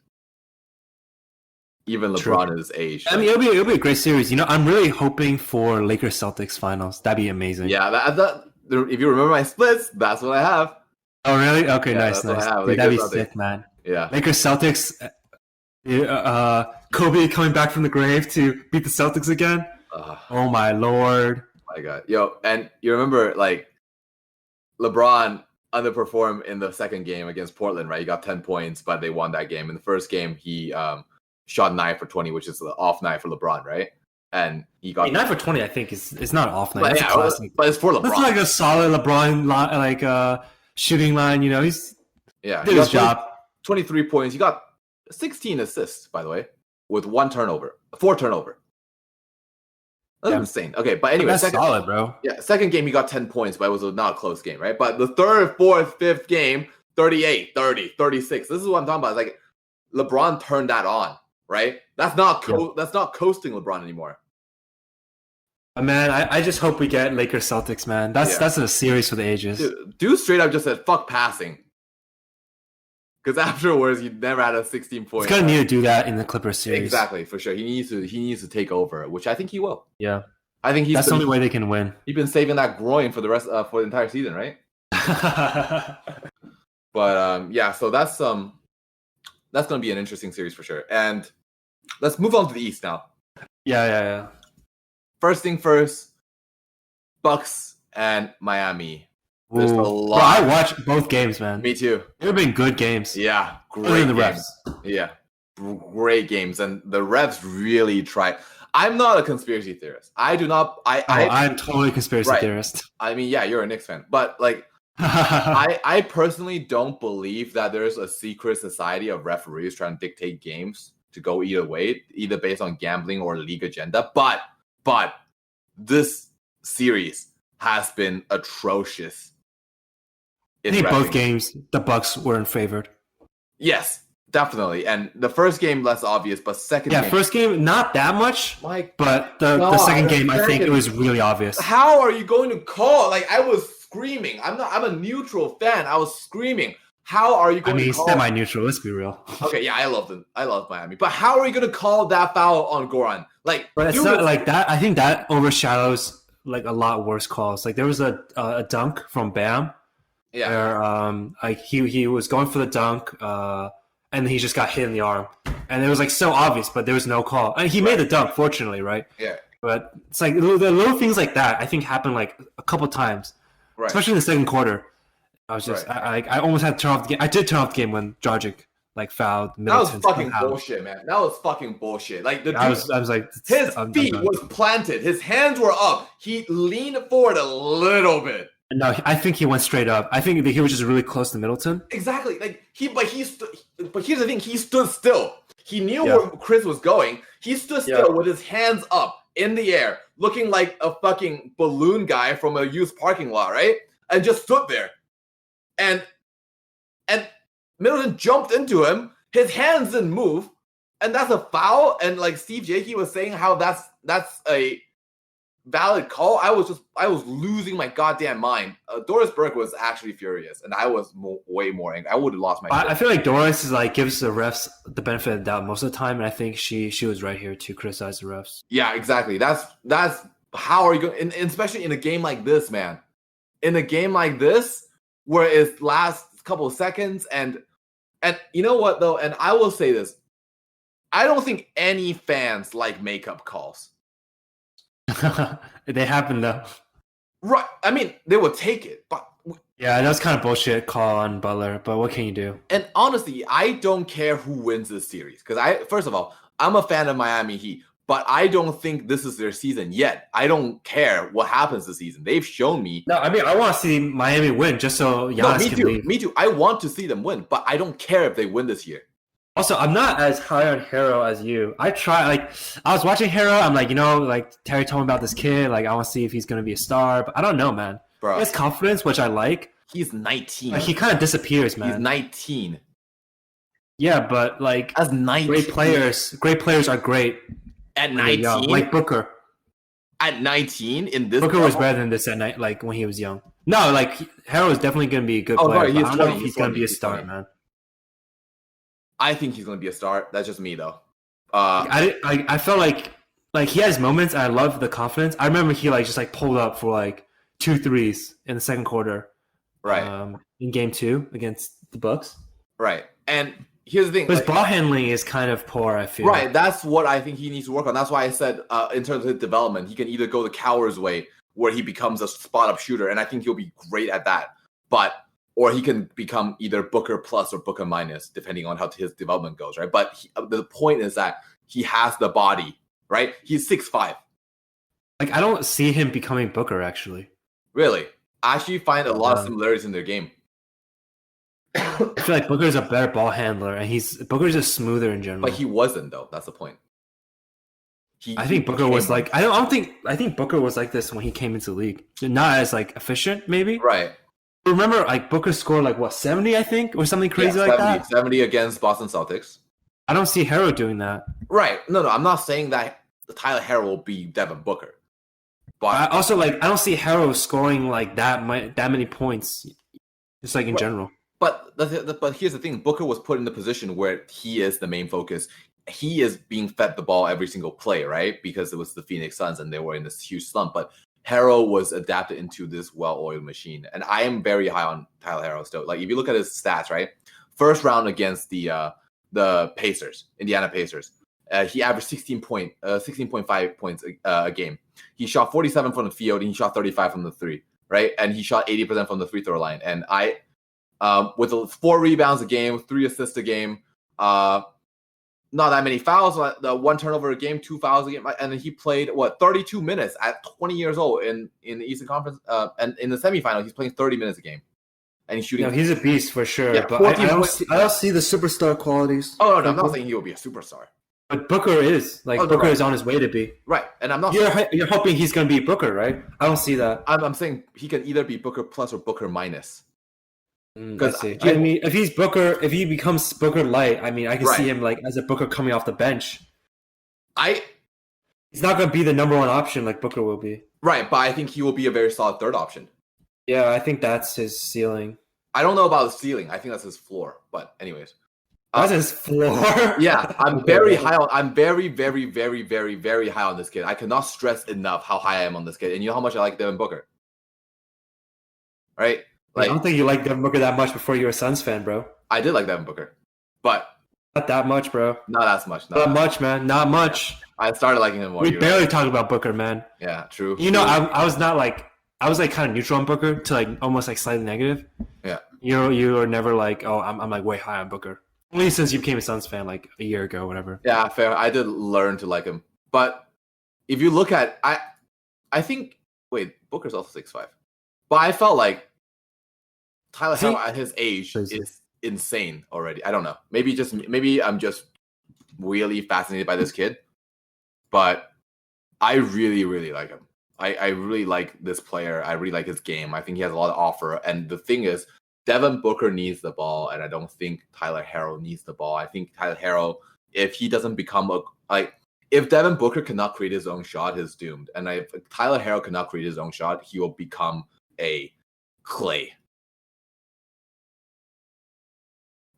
Even LeBron at his age. I mean, it'll be a great series. I'm really hoping for Lakers Celtics finals. That'd be amazing. Yeah, if you remember my splits, that's what I have. Oh, really? Okay, yeah, nice. Dude, that'd be sick, man. Yeah. Lakers Celtics. Kobe coming back from the grave to beat the Celtics again. Oh my lord. My God. Yo, and you remember LeBron underperformed in the second game against Portland, right? He got 10 points, but they won that game. In the first game, he shot 9 for 20, which is the off night for LeBron, right? And he got 9 for 20. I think it's not off night. But That's yeah, a classic. but it's for LeBron. That's like a solid LeBron shooting line. You know, he's did his job. 23 points. He got 16 assists, by the way, with 4 turnover. That's insane. Okay, but anyway, that's solid, bro. Yeah, second game he got 10 points, but it was not a close game, right? But the third, fourth, fifth game, 38, 30, 36. This is what I'm talking about. It's like LeBron turned that on, right? That's not coasting LeBron anymore. Man, I just hope we get Lakers Celtics, man. That's a series for the ages. Dude straight up just said fuck passing. Because afterwards, he never had a 16 point. He's gonna need to do that in the Clippers series. Exactly, for sure. He needs to take over, which I think he will. Yeah, I think that's the only way they can win. He's been saving that groin for the rest for the entire season, right? But yeah, so that's gonna be an interesting series for sure. And let's move on to the East now. Yeah. First thing first, Bucks and Miami. There's a lot. Bro, I watched both games, man. Me too. They've been good games. Yeah, great the games. refs. Yeah, great games, and the refs really tried. I'm not a conspiracy theorist. I do not. I'm totally a conspiracy theorist. I mean, yeah, you're a Knicks fan, but like, I personally don't believe that there's a secret society of referees trying to dictate games to go either way, either based on gambling or league agenda. But this series has been atrocious. I think both games, the Bucks weren't favored. Yes, definitely. And the first game, less obvious, but second game... first game, not that much, but the second game, I think it was really obvious. How are you going to call? Like, I was screaming. I'm a neutral fan. I was screaming. How are you going to call? Semi-neutral, let's be real. Okay, yeah, I love Miami. But how are you going to call that foul on Goran? Like, but it's not like that. I think that overshadows like a lot worse calls. Like, there was a dunk from Bam. Yeah. Where he was going for the dunk, and then he just got hit in the arm, and it was like so obvious, but there was no call. And he made the dunk, fortunately, right? Yeah. But it's like the little things like that. I think happened like a couple times, especially in the second quarter. I was just I almost had to turn off the game. I did turn off the game when Dragic like fouled Middleton. That was fucking bullshit, man. That was fucking bullshit. Like I was like, his feet was planted, his hands were up. He leaned forward a little bit. No, I think he went straight up. I think he was just really close to Middleton. Exactly. Like but here's the thing. He stood still. He knew where Chris was going. He stood still with his hands up in the air, looking like a fucking balloon guy from a used parking lot, right? And just stood there. And Middleton jumped into him. His hands didn't move, and that's a foul. And like Steve Jakey was saying, how that's a valid call. I was losing my goddamn mind. Doris Burke was actually furious, and I was way more angry. I would have lost my shit. I feel like Doris is like gives the refs the benefit of the doubt most of the time, and I think she was right here to criticize the refs. Yeah, exactly. That's how are you going? And especially in a game like this, man. In a game like this, where it's last couple of seconds, and you know what though, and I will say this, I don't think any fans like makeup calls. They happen though. Right. I mean, they would take it, but yeah, that's kind of bullshit call on Butler, but what can you do? And honestly, I don't care who wins this series, because first of all, I'm a fan of Miami Heat, but I don't think this is their season yet. I don't care what happens this season. They've shown me. No, I mean, I want to see Miami win just so Giannis can leave. Me too. I want to see them win, but I don't care if they win this year. Also, I'm not as high on Hero as you. I was watching Hero. I'm like, like Terry told me about this kid. Like, I want to see if he's going to be a star. But I don't know, man. Bro, he has confidence, which I like. He's 19. Like, he kind of disappears, man. He's 19. Yeah, but like, as 19, great players are great at 19. Like Booker. At 19 in this. Booker was better than this at night, like when he was young. No, like Hero is definitely going to be a good player. But I don't know if he's going to be a star, man. I think he's going to be a star. That's just me, though. I felt like he has moments. And I love the confidence. I remember he just pulled up for 2 threes in the second quarter, right? In game 2 against the Bucks, right? And here's the thing: his ball handling is kind of poor. I feel right. That's what I think he needs to work on. That's why I said, in terms of his development, he can either go the Cowher's way, where he becomes a spot up shooter, and I think he'll be great at that. But or he can become either Booker plus or Booker minus, depending on how his development goes, right? But the point is that he has the body, right? He's 6'5". Like, I don't see him becoming Booker, actually. Really? I actually find a lot of similarities in their game. I feel like Booker's a better ball handler, and Booker's just smoother in general. But he wasn't, though. That's the point. I think Booker was like I think Booker was like this when he came into the league. Not as like efficient, maybe. Right. Remember, like Booker scored like what 70, I think, or something crazy like that. 70 against Boston Celtics. I don't see Harrow doing that. Right. No. I'm not saying that Tyler Harrow will be Devin Booker. But I also I don't see Harrow scoring like that many points, just like in general. But here's the thing: Booker was put in the position where he is the main focus. He is being fed the ball every single play, right? Because it was the Phoenix Suns and they were in this huge slump. But Harrow was adapted into this well-oiled machine, and I am very high on Tyler Harrow still. Like if you look at his stats, right? First round against the Pacers, Indiana Pacers, he averaged 16.5 points a game. He shot 47 from the field, and he shot 35 from the three, right? And he shot 80% from the free throw line. And with 4 rebounds a game, 3 assists a game, not that many fouls, 1 turnover a game, 2 fouls a game, and then he played 32 minutes at 20 years old in the Eastern Conference, and in the semifinal he's playing 30 minutes a game, and he's shooting. No, he's a beast for sure. Yeah, but I don't see the superstar qualities. Oh no, I'm not saying he will be a superstar. But Booker is Booker is on his way to be right, and I'm not. You're hoping he's going to be Booker, right? I don't see that. I'm saying he can either be Booker plus or Booker minus. I see. I mean, if he becomes Booker light, I mean, I can see him like as a Booker coming off the bench. He's not going to be the number 1 option like Booker will be. Right, but I think he will be a very solid third option. Yeah, I think that's his ceiling. I don't know about the ceiling. I think that's his floor. But anyways. That's his floor? Yeah, I'm very high on. I'm very, very, very, very, very high on this kid. I cannot stress enough how high I am on this kid. And you know how much I like Devin Booker? Right? I don't think you liked Devin Booker that much before you were a Suns fan, bro. I did like Devin Booker, but not that much, bro. Not as much. Not much, man. Not much. Yeah. I started liking him more. We barely talk about Booker, man. Yeah, true. You know, I was not like I was like kind of neutral on Booker to like almost like slightly negative. Yeah. You were never like, oh, I'm like way high on Booker. Only since you became a Suns fan like a year ago, whatever. Yeah, fair. I did learn to like him, but if you look at I think Booker's also 6'5", but I felt like Tyler Harrow at his age is insane already. I don't know. Maybe I'm just really fascinated by this kid, but I really, really like him. I really like this player. I really like his game. I think he has a lot to offer. And the thing is, Devin Booker needs the ball, and I don't think Tyler Harrow needs the ball. I think Tyler Harrow, if he doesn't become if Devin Booker cannot create his own shot, he's doomed. And if Tyler Harrow cannot create his own shot, he will become a Clay.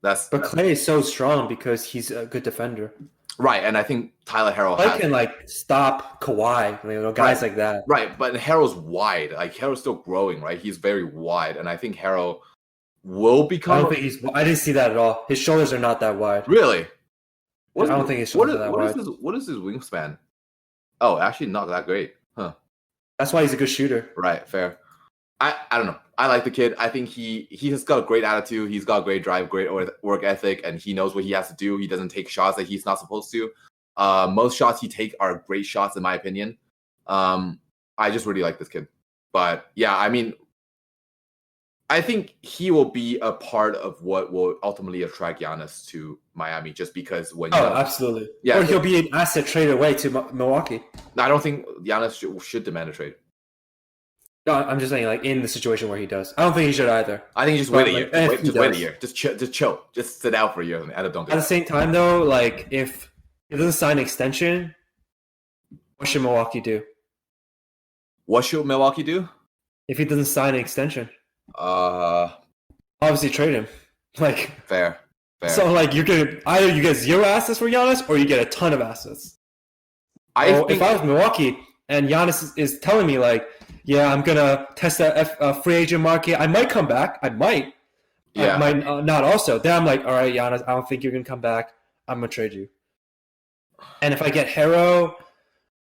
But Clay is so strong because he's a good defender. Right, and I think Tyler Harrow can like stop Kawhi, guys like that. Right, but Harrow's wide. Like Harrow's still growing, right? He's very wide, and I think Harrow will become. I didn't see that at all. His shoulders are not that wide. Really? I don't think his shoulders are that wide. What is his wingspan? Oh, actually, not that great, huh? That's why he's a good shooter. Right, fair. I don't know. I like the kid. I think he has got a great attitude. He's got a great drive, great work ethic, and he knows what he has to do. He doesn't take shots that he's not supposed to. Most shots he takes are great shots, in my opinion. I just really like this kid. But yeah, I mean, I think he will be a part of what will ultimately attract Giannis to Miami, just because when absolutely, yeah, or he'll be an asset traded away to Milwaukee. I don't think Giannis should demand a trade. No, I'm just saying, like, in the situation where he does. I don't think he should either. I think he just wait a year. Wait a year. Just chill. Just sit out for a year. Don't do that. At the same time, though, like, if he doesn't sign an extension, what should Milwaukee do? What should Milwaukee do? If he doesn't sign an extension? Obviously trade him. Like, fair. So, like, you're going to either you get 0 assets for Giannis or you get a ton of assets. If I was Milwaukee and Giannis is telling me, like, yeah, I'm going to test that free agent market. I might come back. I might. Yeah. I might not also. Then I'm like, all right, Giannis, I don't think you're going to come back. I'm going to trade you. And if I get Harrow,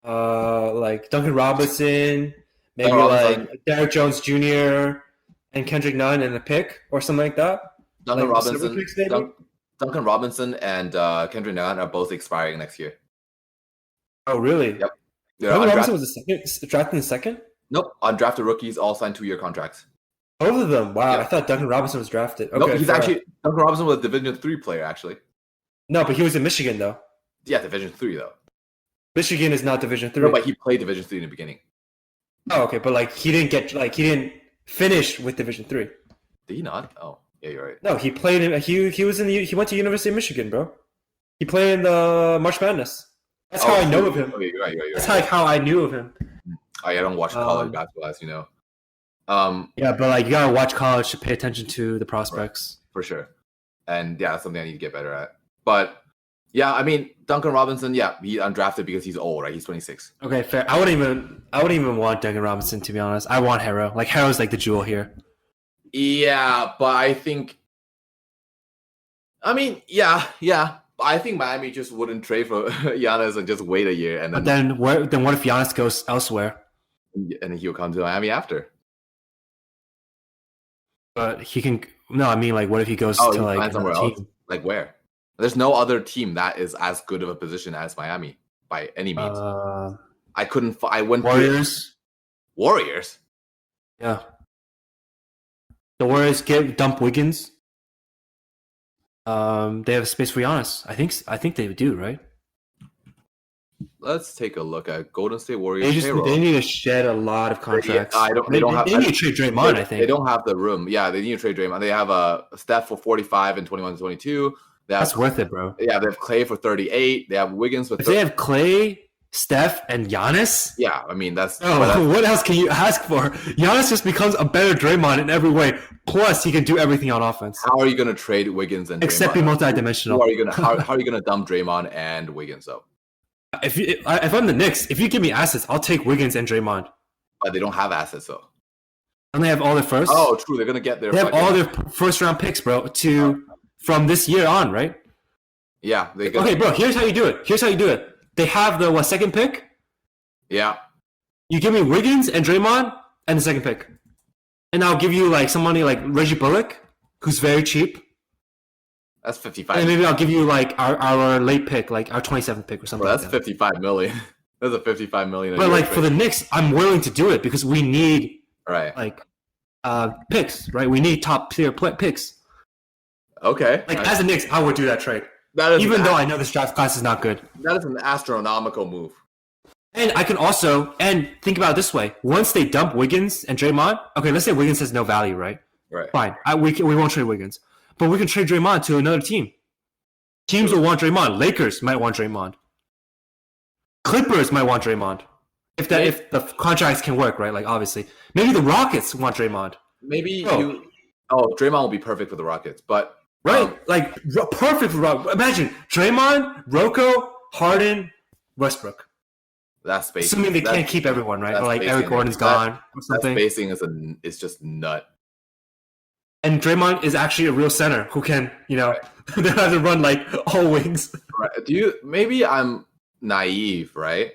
like Duncan Robinson, maybe like Derrick Jones Jr., and Kendrick Nunn and a pick or something like that. Duncan Like silver Robinson, picks, maybe. Duncan Robinson, and Kendrick Nunn are both expiring next year. Oh, really? Yep. They're Duncan undrafted. Robinson was the second drafted in the second. Nope, undrafted rookies all signed 2-year contracts. Both of them. Wow, Yep. I thought Duncan Robinson was drafted. Okay, Nope, he's fair. actually Duncan Robinson was a Division 3 player actually. No, but he was in Michigan though. Yeah, Division 3 though. Michigan is not Division 3. No, but he played Division 3 in the beginning. Oh, okay, but like he didn't finish with Division 3. Did he not? Oh, yeah, you're right. No, he played in he was in he went to University of Michigan, bro. He played in the March Madness. That's how I know of him. Okay, you're right. That's like how I knew of him. I don't watch college basketball, as you know. Yeah, but like you gotta watch college to pay attention to the prospects. Right, for sure. And yeah, that's something I need to get better at. But yeah, I mean Duncan Robinson, yeah, he undrafted because he's old, right? He's 26. Okay, fair. I wouldn't even want Duncan Robinson, to be honest. I want Harrow. Like Harrow's like the jewel here. Yeah, but I think I think Miami just wouldn't trade for Giannis and just wait a year and But then what if Giannis goes elsewhere? and he'll come to Miami after. But he can. No, I mean like, what if he goes Oh, to he like finds somewhere another else. team? Like where? There's no other team that is as good of a position as Miami by any means. I couldn't. I went Warriors. Warriors. Yeah. The Warriors dump Wiggins. They have space for Giannis. I think they do, right? Let's take a look at Golden State Warriors. They need to shed a lot of contracts. They don't have. They need to trade Draymond. I think they don't have the room. Yeah, they need to trade Draymond. They have a Steph for 45 and 21 to 22. That's worth it, bro. Yeah, they have Clay for 38. They have Wiggins with. If they have Clay, Steph, and Giannis. Yeah, I mean that's. What else can you ask for? Giannis just becomes a better Draymond in every way. Plus, he can do everything on offense. How are you going to trade Wiggins and except be multidimensional? How are you going to dump Draymond and Wiggins though? If I'm the Knicks, if you give me assets, I'll take Wiggins and Draymond. But they don't have assets though. And they have all their first. Oh, true. They're going to get their. They have all their first round picks, bro. From this year on, right? Yeah. Okay, bro. Here's how you do it. They have the second pick. Yeah. You give me Wiggins and Draymond and the second pick, and I'll give you like some money like Reggie Bullock, who's very cheap. That's 55. And maybe I'll give you like our late pick, like our 27th pick or something. Bro, that's 55 million. That's a 55 million. But like for the Knicks, I'm willing to do it because we need like picks, right? We need top tier picks. Okay. Like as a Knicks, I would do that trade. Even though I know this draft class is not good. That is an astronomical move. And I can also think about it this way: once they dump Wiggins and Draymond, okay, let's say Wiggins has no value, right? Right. Fine. We won't trade Wiggins, but we can trade Draymond to another team. Teams will want Draymond. Lakers might want Draymond. Clippers might want Draymond. If the contracts can work, right? Like obviously, maybe the Rockets want Draymond. Draymond will be perfect for the Rockets, but right, perfect for Rockets. Imagine Draymond, Rocco, Harden, Westbrook. That's spacing. Assuming they can't keep everyone, right? Or like Eric Gordon's gone or something. That spacing is just nut. And Draymond is actually a real center who can, they have to run like all wings. Right. Maybe I'm naive, right?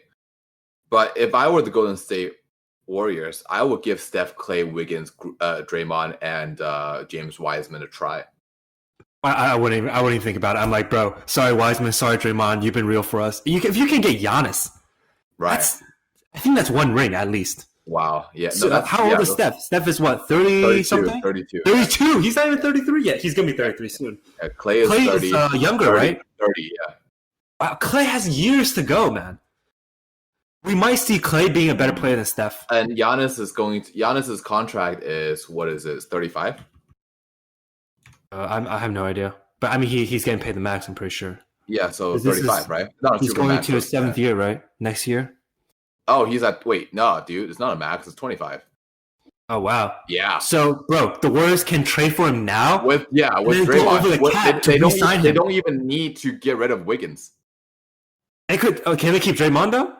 But if I were the Golden State Warriors, I would give Steph, Clay, Wiggins, Draymond, and James Wiseman a try. I wouldn't even think about it. I'm like, bro, sorry Wiseman, sorry Draymond, you've been real for us. If you can get Giannis, right? I think that's one ring at least. Wow. Yeah. So how old is Steph? Steph is what, 30 something? 32. 32. He's not even 33 yet. He's gonna be 33 soon. Yeah, Clay is 30, younger, 30, right? 30. Yeah. Wow, Clay has years to go, man. We might see Clay being a better player than Steph. And Giannis's contract is what is it? 35. I have no idea, but I mean he's getting paid the max. I'm pretty sure. Yeah, so 35, right? He's going to his 7th year, right? Next year. Oh, no, dude, it's not a max. It's 25. Oh wow. Yeah. So, bro, the Warriors can trade for him now. With Draymond, they don't even need to get rid of Wiggins. They could. Oh, can they keep Draymond though?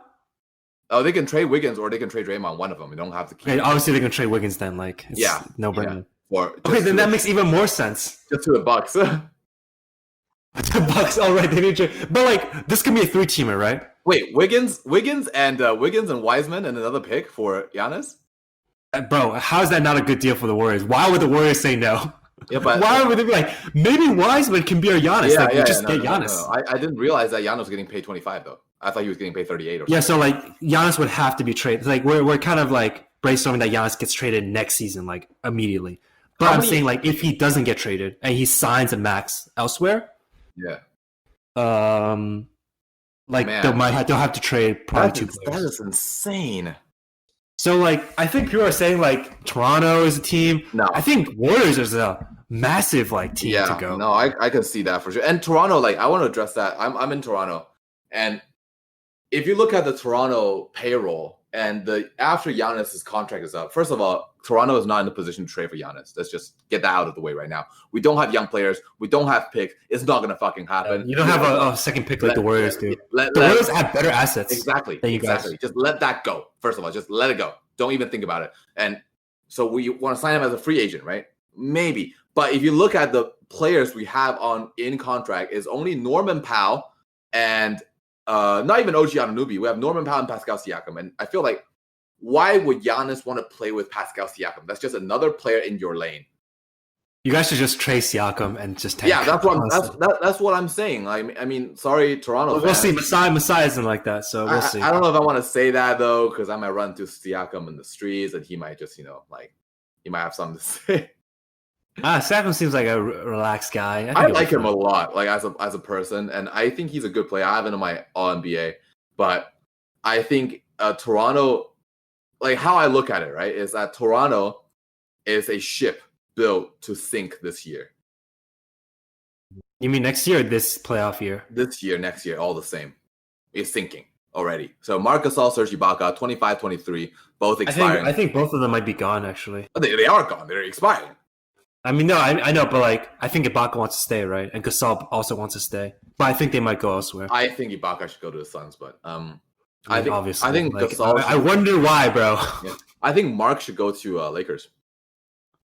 Oh, they can trade Wiggins or they can trade Draymond. One of them. They don't have to keep. Okay, obviously, they can trade Wiggins then. Like, no brainer. Yeah. Okay, then that makes even more sense. Just to the Bucks. The Bucks, all right. They need to, but like, this can be a 3-teamer, right? Wait, Wiggins and Wiseman and another pick for Giannis. Bro, how is that not a good deal for the Warriors? Why would the Warriors say no? Yeah, but Why would they be like, maybe Wiseman can be our Giannis? yeah, Like, yeah, we yeah. just No, get no, no, Giannis. no. I didn't realize that Giannis was getting paid 25 though. I thought he was getting paid 38 or Yeah, something. so like Giannis would have to be traded. Like we're kind of like brainstorming that Giannis gets traded next season, like immediately. But How I'm many? saying like if he doesn't get traded and he signs a max elsewhere, Yeah, like man, they'll have to trade probably two that players. is insane. So like I think people are saying like Toronto is a team. No. I think Warriors is a massive like team Yeah, to go. no, I can see that for sure. And Toronto, like I want to address that. I'm in Toronto, and if you look at the Toronto payroll and the after Giannis's contract is up, first of all, Toronto is not in a position to trade for Giannis. Let's just get that out of the way right now. We don't have young players. We don't have picks. It's not gonna fucking happen. You don't have a second pick like the Warriors do. The Warriors have better assets. Exactly. Than you guys. Exactly. Just let that go. First of all, just let it go. Don't even think about it. And so we want to sign him as a free agent, right? Maybe. But if you look at the players we have in contract, is only Norman Powell and not even OG Anunoby. We have Norman Powell and Pascal Siakam. And I feel like, why would Giannis want to play with Pascal Siakam? That's just another player in your lane. You guys should just trade Siakam and just tank. Yeah, that's what I'm saying. I mean, sorry, Toronto. We'll see. Masai isn't like that, so we'll see. I don't know if I want to say that though, because I might run into Siakam in the streets, and he might just, like, he might have something to say. Siakam seems like a relaxed guy. I like him a lot, like as a person, and I think he's a good player. I have him in my All NBA, but I think Toronto, like how I look at it, right, is that Toronto is a ship built to sink this year. You mean next year or this playoff year? This year, next year, all the same. It's sinking already. So Marc Gasol, Serge Ibaka, 25, 23, both expiring. I think both of them might be gone, actually. They are gone. They're expiring. I mean, no, I know, but like, I think Ibaka wants to stay, right? And Gasol also wants to stay. But I think they might go elsewhere. I think Ibaka should go to the Suns, but I think obviously. I think like, Gasol. I wonder why, bro. Yeah. I think Mark should go to Lakers.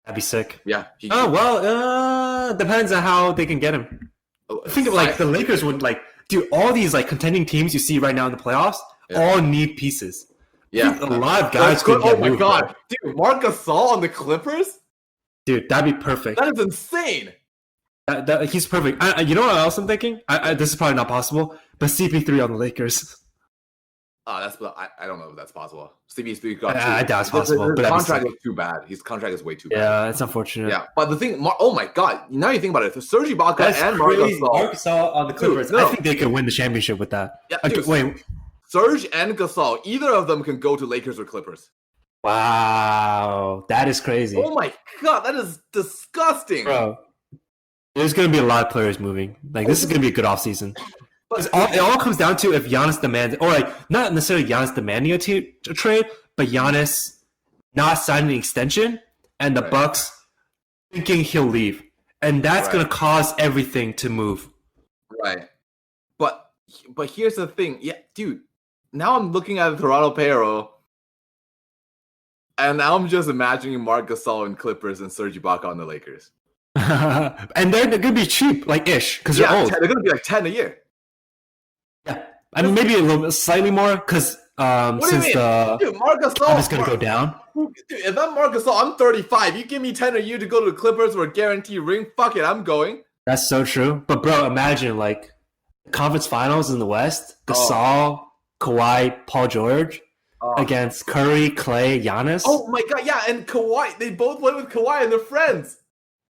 That'd be sick. Yeah. Depends on how they can get him. Think of like the Lakers would like, dude, all these like contending teams you see right now in the playoffs all need pieces. Yeah. A lot of guys could get moved. Oh my god. Dude, Marc Gasol on the Clippers? Dude, that'd be perfect. That is insane. He's perfect. You know what else I'm thinking? This is probably not possible, but CP3 on the Lakers. I don't know if that's possible. CP3 I doubt it's possible. His contract is too bad. His contract is way too bad. Yeah, it's unfortunate. Yeah, but the thing, oh my god! Now you think about it, Serge Ibaka and Marc Gasol on the Clippers. Dude, no. I think they could win the championship with that. Yeah, dude, wait, Serge and Gasol, either of them can go to Lakers or Clippers. Wow, that is crazy. Oh my god, that is disgusting, bro. There's going to be a lot of players moving. Like this is going to be a good offseason. But it all comes down to if Giannis demands, or like not necessarily Giannis demanding a trade, but Giannis not signing an extension, and the Bucks thinking he'll leave, and that's going to cause everything to move. Right. But here's the thing, yeah, dude. Now I'm looking at the Toronto payroll, and now I'm just imagining Marc Gasol and Clippers and Serge Ibaka on the Lakers. And they're going to be cheap, like ish, because they're old. They're going to be like 10 a year. Yeah, I mean maybe a little bit, slightly more, because since the Marc Gasol is going to go down. Dude, if I'm Marc Gasol, I'm 35. You give me 10 a year to go to the Clippers for a guaranteed ring. Fuck it, I'm going. That's so true. But bro, imagine like conference finals in the West: Gasol, Kawhi, Paul George against Curry, Clay, Giannis. Oh my god, yeah, and Kawhi. They both play with Kawhi and they're friends.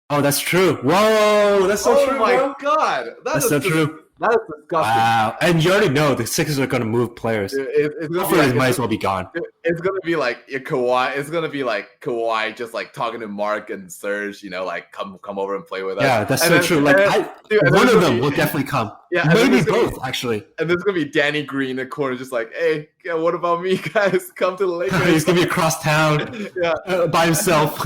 Oh, that's true. Whoa, that's so true. Oh my god, that's so true. That is disgusting. Wow, and you already know the Sixers are going to move players. It might as well be gone. It's going to be like Kawhi. It's going to be like Kawhi just like talking to Mark and Serge. Like come over and play with us. Yeah, that's so true. Like one of them will definitely come. Yeah, maybe both actually. And there's going to be Danny Green in the corner, just like, hey, what about me, guys? Come to the Lakers. He's going to be across town, by himself.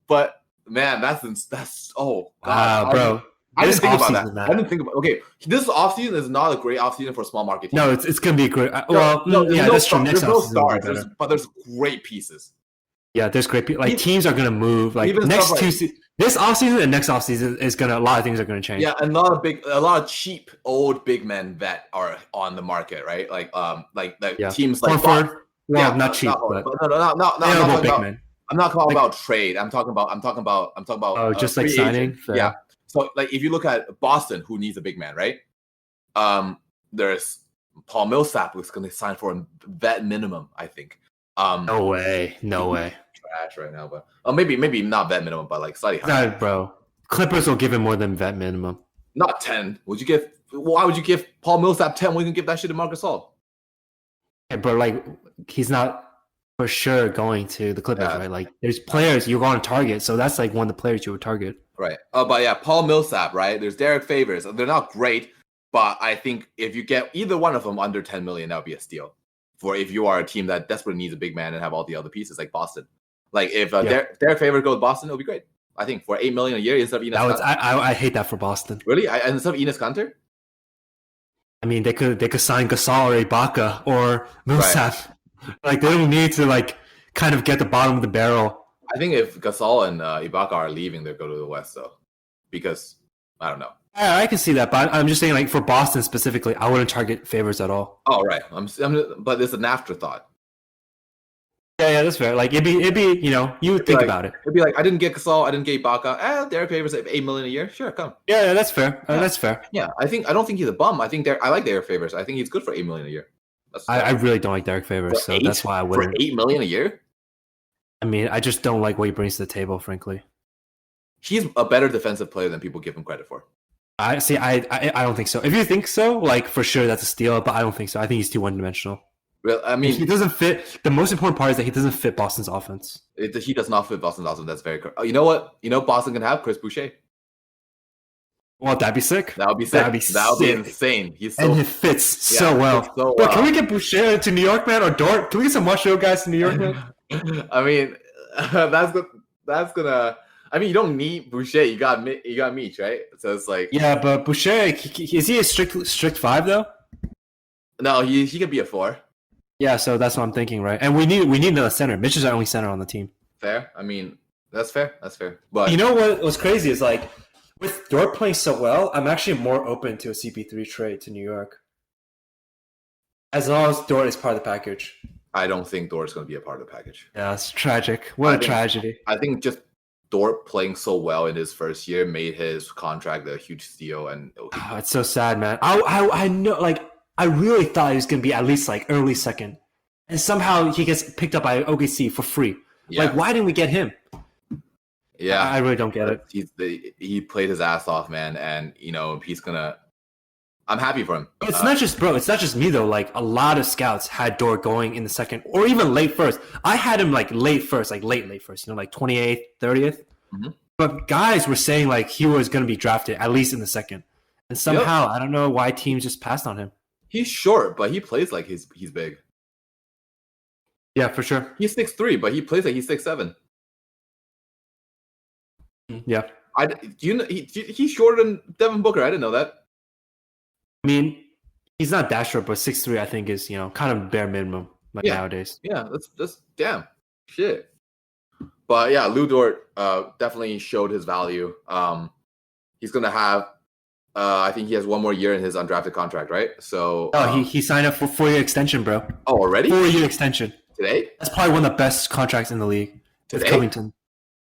But man, that's oh god, bro. I didn't think about that. I didn't think about. Okay, this offseason is not a great offseason for small market teams. No, it's gonna be a great. That's true. Next offseason, but there's great pieces. Yeah, there's great people. Like teams are gonna move. Like this offseason and next offseason is gonna. A lot of things are gonna change. Yeah, and a lot of cheap old big men that are on the market, right? Like teams like Well, Yeah, not cheap, not Harden, but but no, I'm not available talking big about. man. I'm not talking Like, about trade. I'm talking about just like free signing. agent. Fair. Yeah. So like if you look at Boston, who needs a big man, right? There's Paul Millsap who's going to sign for a vet minimum, I think. No way. No way. Trash right now, but maybe not vet minimum, but like slightly higher. No, bro. Clippers will give him more than vet minimum. Not 10. Why would you give Paul Millsap 10 when you can give that shit to Marcus Gasol? Yeah, but like he's not for sure going to the Clippers, Yeah. right? Like there's players you're going to target, so that's like one of the players you would target. Right. But yeah, Paul Millsap, right? There's Derek Favors. They're not great, but I think if you get either one of them under 10 million, that would be a steal. For if you are a team that desperately needs a big man and have all the other pieces, like Boston. Like if Derek Favors goes to Boston, it'll be great. I think for $8 million a year instead of Enes Kanter. I hate that for Boston. Really? Instead of Enes Kanter? I mean, they could sign Gasol or Ibaka or Millsap. Right. Like they don't need to like kind of get the bottom of the barrel. I think if Gasol and Ibaka are leaving, they'll go to the West, though, because I don't know. I can see that, but I'm just saying, like for Boston specifically, I wouldn't target Favors at all. Oh, right. But it's an afterthought. Yeah, that's fair. Like it'd be, you would think about it. It'd be like I didn't get Gasol, I didn't get Ibaka. Derek Favors at $8 million a year. Sure, come. Yeah, that's fair. That's fair. Yeah, I don't think he's a bum. I like Derek Favors. I think he's good for $8 million a year. I really don't like Derek Favors, so that's why I wouldn't. For $8 million a year? I mean, I just don't like what he brings to the table, frankly. He's a better defensive player than people give him credit for. I don't think so. If you think so, like for sure that's a steal, but I don't think so. I think he's too one-dimensional. Well, I mean, he doesn't fit. The most important part is that he doesn't fit Boston's offense. He does not fit Boston's offense. That's very correct. You know what? Boston can have Chris Boucher. Well, that'd be sick. That would be sick. That would be insane. And it fits so well. But can we get Boucher to New York, man, or Dort? Can we get some Montreal guys to New York, man? I mean, that's gonna. I mean, you don't need Boucher. You got Meach, right? So it's like but Boucher is he a strict 5 though? No, he could be a 4. Yeah, so that's what I'm thinking, right? And we need another center. Mitch is our only center on the team. Fair. I mean, that's fair. But you know what's crazy is like with Dort playing so well, I'm actually more open to a CP3 trade to New York. As long as Dort is part of the package. I don't think Dort's going to be a part of the package. Yeah, it's tragic. What a tragedy. I think just Dort playing so well in his first year made his contract a huge steal, and it's so sad, man. I know, like I really thought he was going to be at least like early second, and somehow he gets picked up by OKC for free. Yeah. Like, why didn't we get him? Yeah, I really don't get it. He played his ass off, man, and he's gonna. I'm happy for him. It's not just me though. Like a lot of scouts had Dort going in the second or even late first. I had him like late first, like late first. Like 28th, 30th. Mm-hmm. But guys were saying like he was going to be drafted at least in the second, and somehow I don't know why teams just passed on him. He's short, but he plays like he's big. Yeah, for sure. He's 6'3", but he plays like he's 6'7". Yeah. He's shorter than Devin Booker. I didn't know that. I mean, he's not that short, but 6'3", I think is kind of bare minimum nowadays. Yeah, that's damn shit. But yeah, Lou Dort definitely showed his value. He's gonna have. I think he has one more year in his undrafted contract, right? So he signed up for 4-year extension, bro. Oh, already? 4-year extension Today? That's probably one of the best contracts in the league. Today? Covington.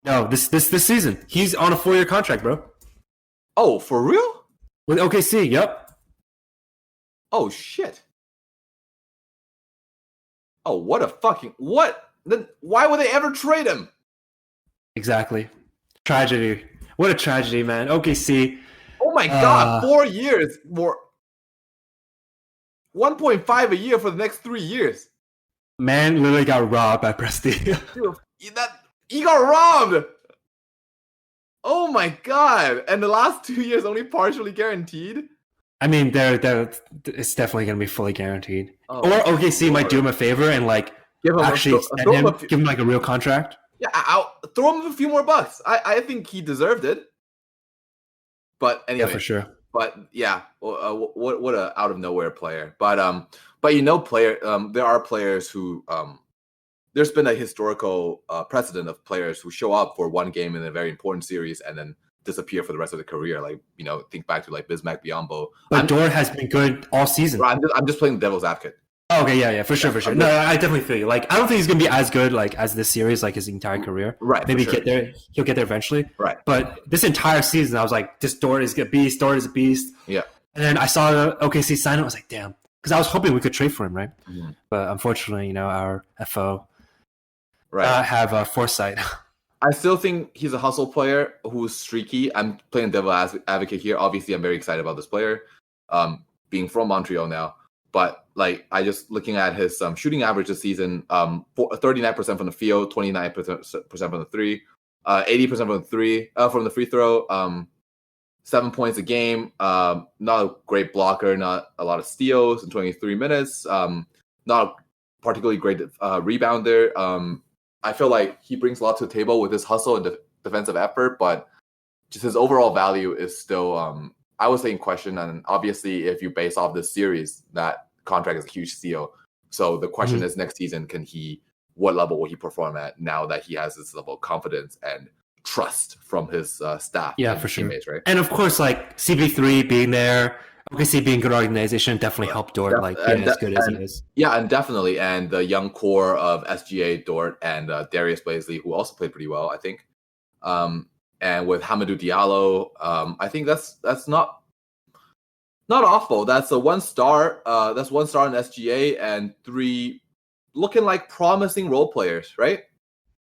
No, this season. He's on a 4-year contract, bro. Oh, for real? With OKC, yep. Oh shit. Oh, what? Then why would they ever trade him? Exactly. Tragedy. What a tragedy, man. OKC. Oh my god, 4 years more. 1.5 a year for the next 3 years. Man literally got robbed by Presti. Dude, he got robbed. Oh my god. And the last 2 years only partially guaranteed. I mean, it's definitely going to be fully guaranteed. Or OKC might do him a favor and like extend him, give him like a real contract. Yeah, I'll throw him a few more bucks. I think he deserved it. But anyway, yeah, for sure. But yeah, what a out of nowhere player. But there are players who there's been a historical precedent of players who show up for one game in a very important series and then disappear for the rest of the career. Like think back to like Bismack Biyombo. But Dort has been good all season. I'm just playing the devil's advocate. Oh, Oh, okay, yeah, for sure. No, I definitely feel you. Like, I don't think he's gonna be as good like as this series, like his entire career. Right. Maybe for sure. get there. He'll get there eventually. Right. But this entire season, I was like, this Dort is a beast. Dort is a beast. Yeah. And then I saw the OKC sign. I was like, damn, because I was hoping we could trade for him, right? Mhm. But unfortunately, our FO Right. have foresight. I still think he's a hustle player who's streaky. I'm playing devil advocate here. Obviously, I'm very excited about this player, being from Montreal now. But like, I just looking at his shooting average this season, 39% from the field, 29% from the three, 80% from the from the free throw, 7 points a game. Not a great blocker, not a lot of steals in 23 minutes. Not a particularly great rebounder. I feel like he brings a lot to the table with his hustle and defensive effort, but just his overall value is still, I would say, in question. And obviously, if you base off this series, that contract is a huge steal. So the question is, next season, what level will he perform at now that he has this level of confidence and trust from his staff? Yeah, for sure. Teammates, right? And of course, like CP3 being there, OKC being good organization definitely helped Dort being as good as he is. Yeah, and definitely, and the young core of SGA, Dort, and Darius Blaisley, who also played pretty well, I think. And with Hamidou Diallo, I think that's not awful. That's a 1 star. That's 1 star in SGA and 3 looking like promising role players, right?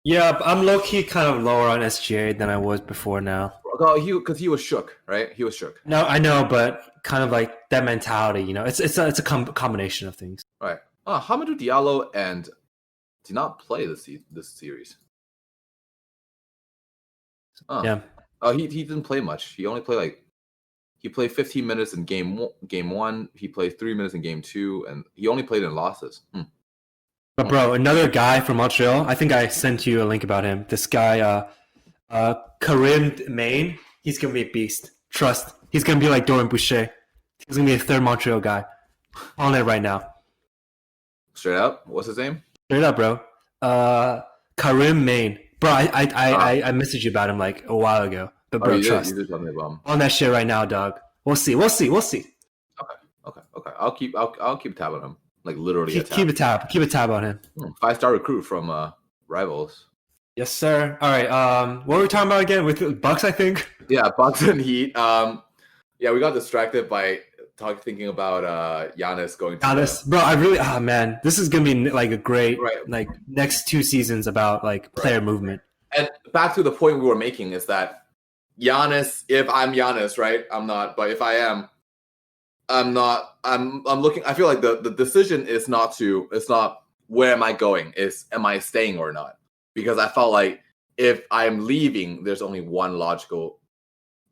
Yeah, I'm low key kind of lower on SGA than I was before now. Because he was shook, right? He was shook. No, I know, but kind of like that mentality, it's a combination of things. Right. Hamidou Diallo did not play this series. Yeah. He didn't play much. He only played he played 15 minutes in game 1. He played 3 minutes in game 2, and he only played in losses. But bro, another guy from Montreal. I think I sent you a link about him. This guy, Karim Maine. He's gonna be a beast. Trust. He's gonna be like Dorian Boucher. He's gonna be a third Montreal guy. On it right now. Straight up. What's his name? Straight up, bro. Karim Maine. Bro, I messaged you about him like a while ago. But bro, trust. You did tell me about him. On that shit right now, dog. We'll see. Okay. I'll keep tab on him. Like literally keep a tab on him. 5-star recruit from Rivals. Yes, sir. All right. What were we talking about again? With the Bucks, I think. Yeah, Bucks and Heat. Yeah, we got distracted by thinking about Giannis going to Giannis. Bro, I really man, this is gonna be like a great like next 2 seasons about like player movement. And back to the point we were making is that Giannis, if I'm Giannis, right? I'm not, but if I am, I'm not. I'm looking. I feel like the decision is not where am I going? Is am I staying or not? Because I felt like if I'm leaving, there's only one logical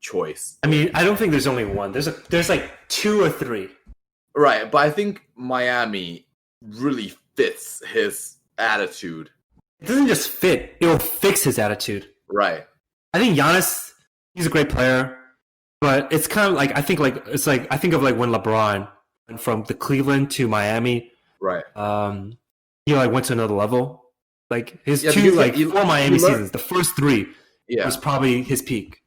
choice. I mean, I don't think there's only one. There's like 2 or 3. Right, but I think Miami really fits his attitude. It doesn't just fit; it will fix his attitude. Right. I think Giannis, he's a great player. But it's kind of like I think of like when LeBron went from the Cleveland to Miami. Right. He like went to another level. Like his 4 Miami seasons, the first 3 was probably his peak.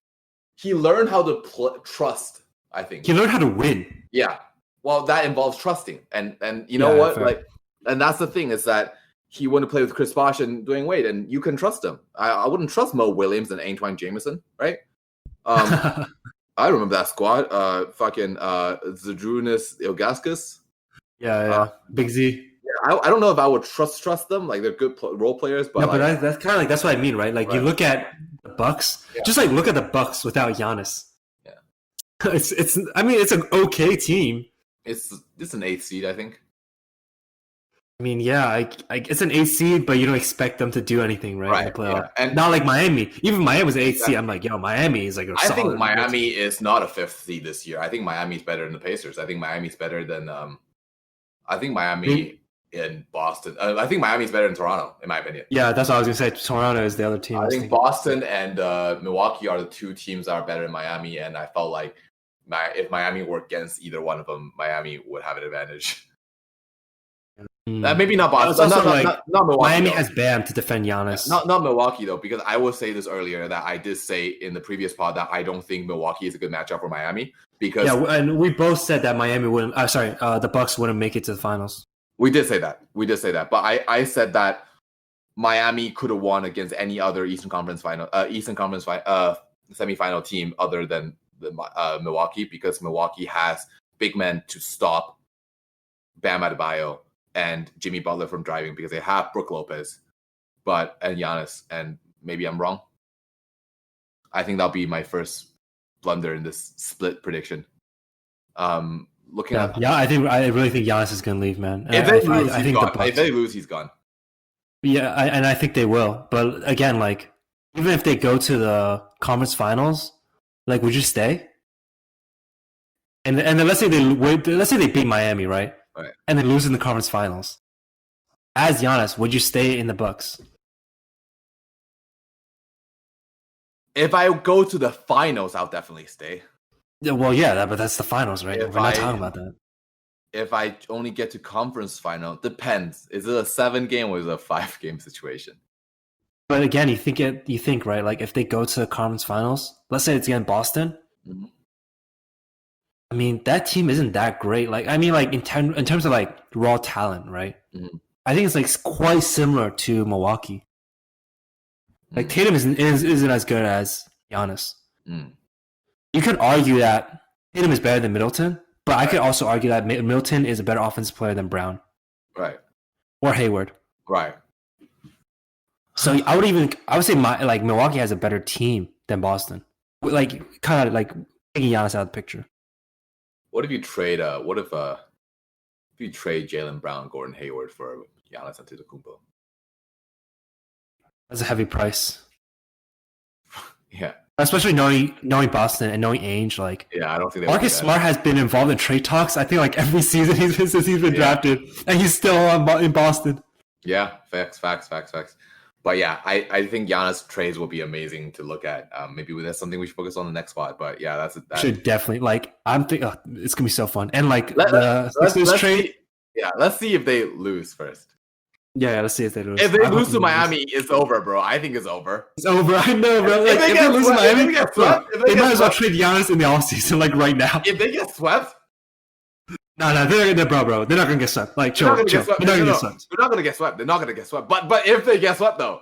He learned how to trust. I think he learned how to win. Yeah. Well, that involves trusting, and you know what? Fair. Like, and that's the thing is that he wanted to play with Chris Bosh and Dwayne Wade, and you can trust him. I wouldn't trust Mo Williams and Antoine Jameson, right? I remember that squad. Fucking Zydrunas Ilgauskas. Yeah. Big Z. Yeah, I don't know if I would trust them. Like they're good role players, but no, but that's kind of like that's what I mean, right? Like you look at the Bucks, just like look at the Bucks without Giannis. Yeah, it's. I mean, it's an okay team. It's an 8th seed, I think. I mean, yeah, it's an 8th seed, but you don't expect them to do anything, right? In the playoff. Yeah. And not like Miami. Even Miami was an 8th seed. I'm like, yo, Miami is like a solid. I think Miami is not a 5th seed this year. I think Miami's better than the Pacers. I think Miami's better than I think Miami in Boston. I think Miami's better than Toronto, in my opinion. Yeah, that's what I was gonna say. Toronto is the other team. I think Boston and Milwaukee are the 2 teams that are better than Miami, and I felt like if Miami were against either one of them, Miami would have an advantage. Maybe not Boston. Not Milwaukee. Miami has Bam to defend Giannis. Not Milwaukee though, because I will say this earlier that I did say in the previous pod that I don't think Milwaukee is a good matchup for Miami because and we both said that Miami wouldn't. The Bucks wouldn't make it to the finals. We did say that. But I said that Miami could have won against any other Eastern Conference semifinal team other than the Milwaukee, because Milwaukee has big men to stop Bam Adebayo and Jimmy Butler from driving, because they have Brook Lopez, and Giannis, and maybe I'm wrong. I think that'll be my first blunder in this split prediction. I really think Giannis is going to leave, man. If they lose, he's gone. If they lose, he's gone. Yeah, and I think they will. But again, like, even if they go to the conference finals, like, would you stay? And then let's say they beat Miami, right? Right. And they lose in the conference finals. As Giannis, would you stay in the Bucks? If I go to the finals, I'll definitely stay. Yeah, well, yeah, but that's the finals, right? We're not talking about that. If I only get to conference final, depends. Is it a 7-game or is it a 5-game situation? But again, you think right? Like, if they go to the conference finals, let's say it's against Boston. Mm-hmm. I mean, that team isn't that great. Like, I mean, like in terms of like raw talent, right? Mm-hmm. I think it's like quite similar to Milwaukee. Like, Tatum isn't as good as Giannis. Mm. You could argue that Tatum is better than Middleton, but I could also argue that Middleton is a better offensive player than Brown. Right. Or Hayward. Right. So I would say Milwaukee has a better team than Boston. Like, kind of like taking Giannis out of the picture. What if you trade Jaylen Brown, Gordon Hayward for Giannis Antetokounmpo? That's a heavy price. Yeah. Especially knowing Boston and knowing Ainge, like, yeah, I don't think Marcus Smart has been involved in trade talks. I think like every season since he's been drafted, and he's still in Boston. Yeah, facts. But yeah, I think Giannis trades will be amazing to look at. Maybe that's something we should focus on the next spot. But yeah, should definitely, like, I'm thinking it's gonna be so fun. And like let's trade. Let's see if they lose first. Yeah, let's see if they lose. If they lose to Miami, it's over, bro. I think it's over. It's over. I know, bro. Like, if they lose to Miami, they might as well trade Giannis in the offseason, like right now. If they get swept, no, they're bro. They're not gonna get swept. Like, chill. They're not gonna get swept. They're not gonna get swept. They're not gonna get swept. But if they get swept, though,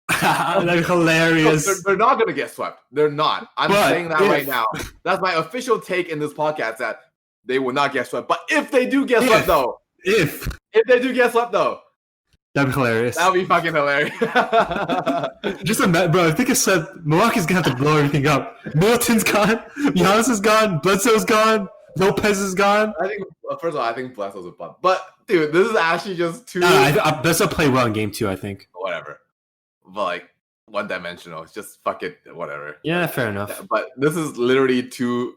that's hilarious. No, they're not gonna get swept. They're not. I'm saying that right now. That's my official take in this podcast, that they will not get swept. But if they do get swept, though, if they do get swept, though, that'd be hilarious. That would be fucking hilarious. Just imagine, bro. I think it's said Milwaukee's gonna have to blow everything up. Middleton's gone. Giannis is gone. Bledsoe's gone. Lopez is gone. I think, first of all, I think Bledsoe's a bump. But dude, this is actually just too. Bledsoe played well in game 2, I think. Whatever, but like one-dimensional. It's just fuck it, whatever. Yeah, fair enough. But this is literally two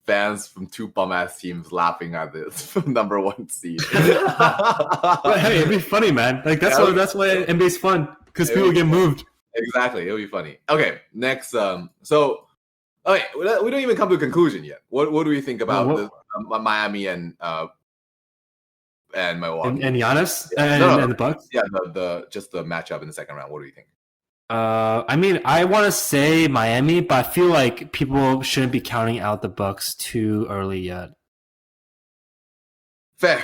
fans from two bum-ass teams laughing at this number 1 seed. But hey, it'd be funny, man. Like that's why NBA's fun, because people get moved. Exactly, it'll be funny. Okay, next. So, okay, we don't even come to a conclusion yet. What do we think about Miami and Milwaukee and Giannis and the Bucks? Yeah, just the matchup in the second round. What do you think? I mean, I want to say Miami, but I feel like people shouldn't be counting out the Bucks too early yet. Fair.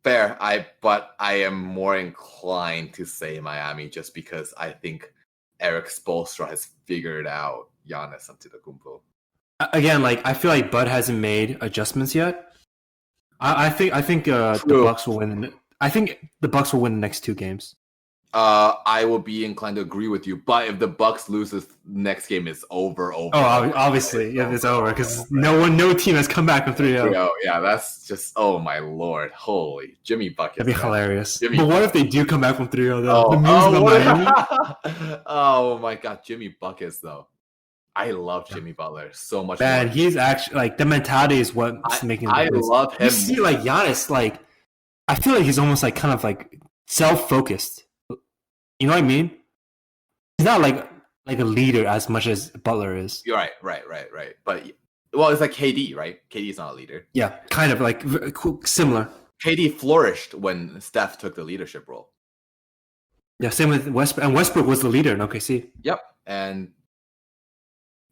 But I am more inclined to say Miami, just because I think Eric Spoelstra has figured out Giannis Antetokounmpo. Again, like, I feel like Bud hasn't made adjustments yet. I think the Bucks will win. I think the Bucks will win the next 2 games. I will be inclined to agree with you, but if the Bucks loses next game, it's over. Oh, obviously, it's over, because no team has come back from 3-0. Yeah, that's just, oh my lord, holy Jimmy buckets. That'd be hilarious. But what if they do come back from 3-0 though? Miami? Oh my god, Jimmy buckets though. I love Jimmy Butler so much. Man, he's actually, like, the mentality is what's making. I love him. You see, like, Giannis, like, I feel like he's almost like kind of like self-focused. You know what I mean? He's not like a leader as much as Butler is. You're right. But, well, it's like KD, right? KD's not a leader. Yeah, kind of like similar. KD flourished when Steph took the leadership role. Yeah, same with Westbrook. And Westbrook was the leader in OKC. Yep. And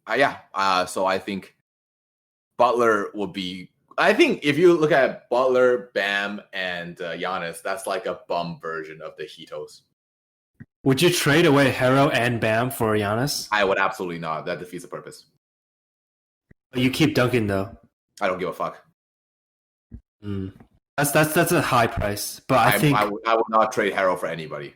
so I think Butler will be I think if you look at Butler, Bam, and Giannis, that's like a bum version of the Heatos. Would you trade away Hero and Bam for Giannis? I would absolutely not. That defeats the purpose. You keep Duncan though. I don't give a fuck. That's a high price, but I think I would not trade Hero for anybody.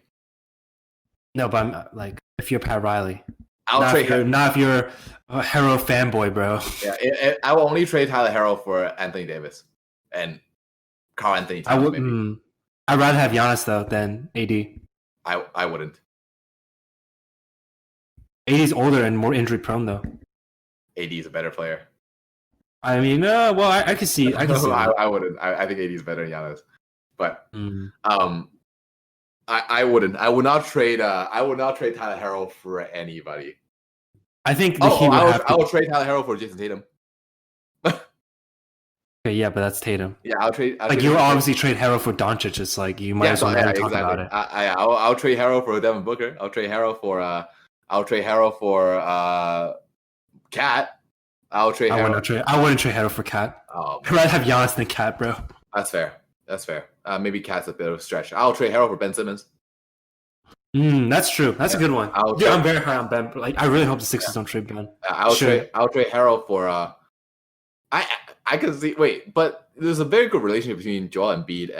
No, but I'm like, if you're Pat Riley, I'll trade Hero. Not if you're a Hero fanboy, bro. Yeah, I will only trade Tyler Hero for Anthony Davis and Carl Anthony Towns. I'd rather have Giannis though than AD. I wouldn't. AD's older and more injury prone though. AD is a better player. I mean, well, I could see. I wouldn't. I think AD is better than Giannis, but I wouldn't. I would not trade. I would not trade Tyler Hero for anybody. I think I would trade Tyler Hero for Jason Tatum. Okay, yeah, but that's Tatum. Yeah, I'll trade. You would obviously trade Hero for Doncic. It's like you might as well talk exactly. about it. I'll trade Hero for Devin Booker. I'll trade Hero for. Cat. I wouldn't trade Hero for Cat. I'd rather have Giannis than Cat, bro. That's fair. Maybe Cat's a bit of a stretch. I'll trade Hero for Ben Simmons. That's true. That's a good one. I'm very high on Ben. Like, I really hope the Sixers don't trade Ben. I'll trade Hero for. I can see. Wait, but there's a very good relationship between Joel Embiid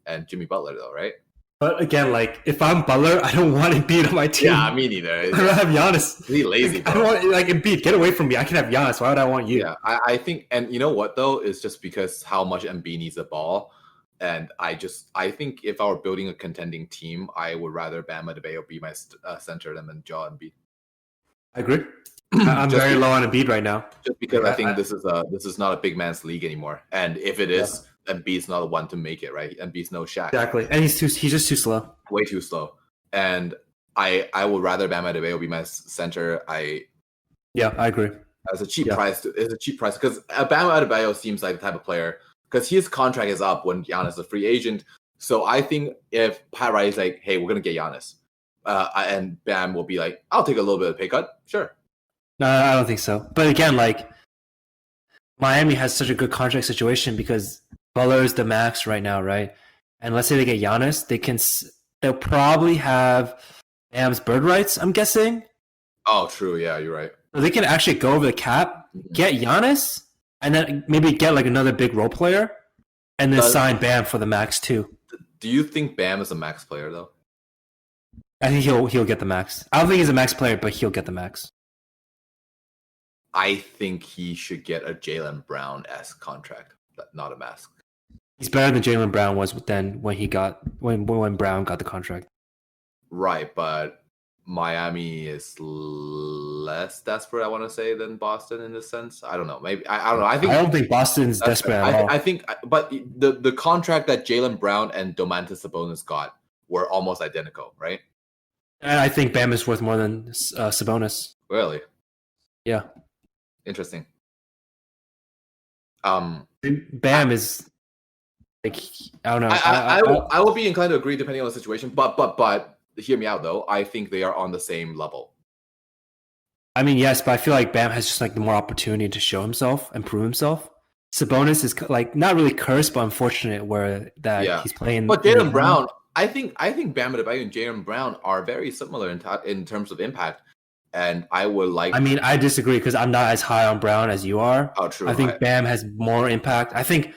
and Jimmy Butler, though, right? But again, like, if I'm Butler, I don't want Embiid on my team. Yeah, me neither. I'd rather have Giannis. He's lazy, bro. I don't want, like, Embiid, get away from me. I can have Giannis. Why would I want you? Yeah, I think, and you know what, though? It's just because how much Embiid needs the ball. And I think if I were building a contending team, I would rather Bam Adebayo be my center than Joel Embiid. I agree. I'm very low on Embiid right now. Just because I think this is not a big man's league anymore. And if it is, Embiid's not the one to make it, right? Embiid's no Shaq. Exactly. And he's just too slow. Way too slow. And I would rather Bam Adebayo be my center. I agree. It's a cheap price because Bam Adebayo seems like the type of player because his contract is up when Giannis is a free agent. So I think if Pat Riley's like, hey, we're gonna get Giannis, and Bam will be like, I'll take a little bit of pay cut, sure. No, I don't think so. But again, like, Miami has such a good contract situation because Butler is the max right now, right? And let's say they get Giannis, they'll probably have Bam's bird rights, I'm guessing. Oh, true. Yeah, you're right. So they can actually go over the cap, get Giannis, and then maybe get like another big role player, and then sign Bam for the max too. Do you think Bam is a max player though? I think he'll get the max. I don't think he's a max player, but he'll get the max. I think he should get a Jaylen Brown-esque contract, not a max. He's better than Jaylen Brown was then when Brown got the contract. Right, but Miami is less desperate, I want to say, than Boston in this sense. I don't know. Maybe I don't know. I don't think Boston's desperate at all. I think, but the contract that Jaylen Brown and Domantas Sabonis got were almost identical, right? And I think Bam is worth more than Sabonis. Really? Yeah. Interesting. Bam is like, I don't know. I will be inclined to agree depending on the situation, but hear me out though. I think they are on the same level. I mean, yes, but I feel like Bam has just like the more opportunity to show himself and prove himself. Sabonis is like not really cursed, but unfortunate he's playing. But Jaylen Brown, I think Bam Adebayo and Jaylen Brown are very similar in terms of impact. And I would like. I mean, I disagree because I'm not as high on Brown as you are. Oh, true. I think Bam has more impact. I think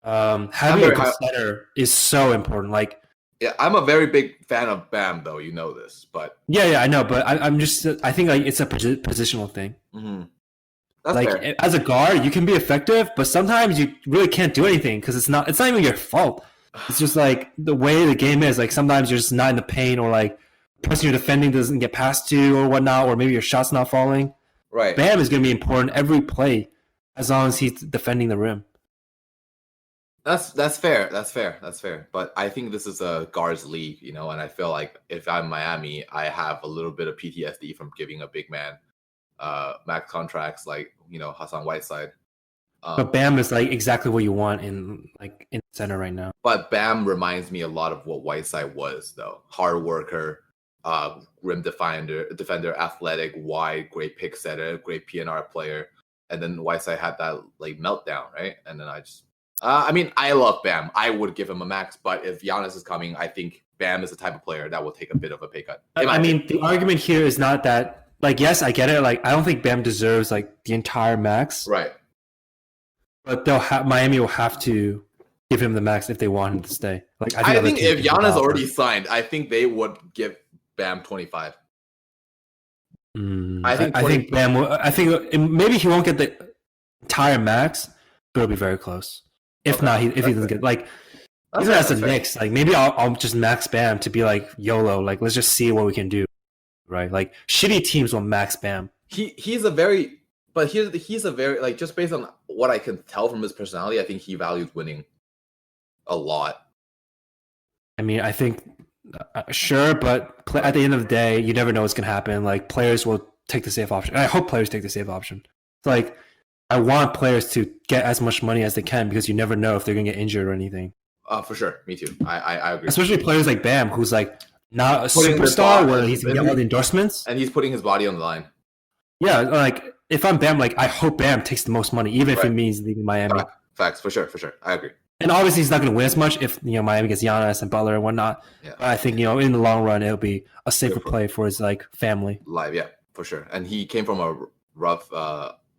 having a good center is so important. Like, yeah, I'm a very big fan of Bam, though. You know this, but yeah, I know. But I think like it's a positional thing. Mm-hmm. That's like fair. As a guard, you can be effective, but sometimes you really can't do anything because it's not even your fault. It's just like the way the game is. Like sometimes you're just not in the paint or like. The person you're defending doesn't get past you or whatnot, or maybe your shot's not falling. Right. Bam is going to be important every play as long as he's defending the rim. That's fair. That's fair. But I think this is a guards league, and I feel like if I'm Miami, I have a little bit of PTSD from giving a big man max contracts like, Hassan Whiteside. But Bam is like exactly what you want in the center right now. But Bam reminds me a lot of what Whiteside was, though. Hard worker. Rim defender, athletic, wide, great pick setter, great PNR player. and then Whiteside had that like meltdown, right? And then I just, I mean, I love Bam. I would give him a max, but if Giannis is coming, I think Bam is the type of player that will take a bit of a pay cut. I mean, the argument here is not that, like, yes, I get it. Like, I don't think Bam deserves like the entire max, right? But Miami will have to give him the max if they want him to stay. Like, I think if Giannis already signed, I think they would give Bam 25. I think Bam will. I think maybe he won't get the entire max, but it'll be very close. If not, if he doesn't get like. Even as the Knicks, like maybe I'll just max Bam to be like YOLO, like let's just see what we can do, right? Like shitty teams will max Bam. He's a very like just based on what I can tell from his personality, I think he values winning a lot. I mean, I think sure, but at the end of the day, you never know what's gonna happen. Like players will take the safe option. I hope players take the safe option. It's like I want players to get as much money as they can because you never know if they're gonna get injured or anything. For sure. Me too. I agree. Especially players like Bam, who's like not a superstar where he's gonna get all the endorsements. And he's putting his body on the line. Yeah, like if I'm Bam, like I hope Bam takes the most money, even if it means leaving Miami. Facts, for sure. I agree. And obviously he's not gonna win as much if Miami gets Giannis and Butler and whatnot. Yeah. But I think, in the long run it'll be a safer play for his like family. Live, yeah, for sure. And he came from a rough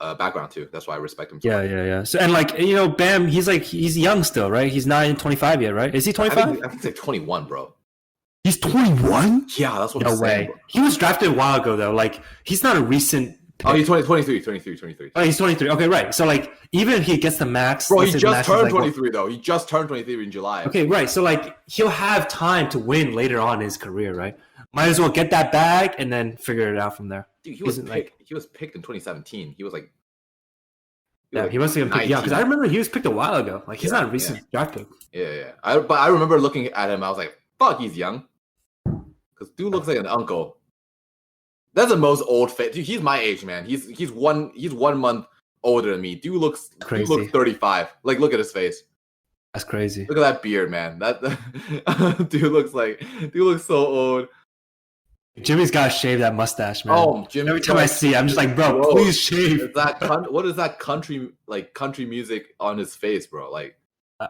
background too. That's why I respect him so much. Yeah. So and like Bam, he's young still, right? He's not even 25 yet, right? Is he 25? I think he's like 21, bro. He's 21? Yeah, that's what I'm saying. Bro. He was drafted a while ago though. Like he's not a recent pick. Oh, he's 23. Oh, he's 23. Okay, right. So like even if he gets the max, bro, he just turned 23 though. He just turned 23 in July. Okay, right. So like he'll have time to win later on in his career, right? Might as well get that bag and then figure it out from there. Dude, he was picked in 2017. He was like, he must have been picked. Yeah, because I remember he was picked a while ago. Like he's not a recent draft pick. Yeah. But I remember looking at him. I was like, "Fuck, he's young." Because dude looks like an uncle. That's the most old face. Dude, he's my age, man. He's 1 month older than me. Dude looks crazy. Dude looks 35. Like, look at his face. That's crazy. Look at that beard, man. That dude looks so old. Jimmy's got to shave that mustache, man. Oh, Jimmy! Every time I see it, I'm just like, bro, please shave. What is that country music on his face, bro? Like,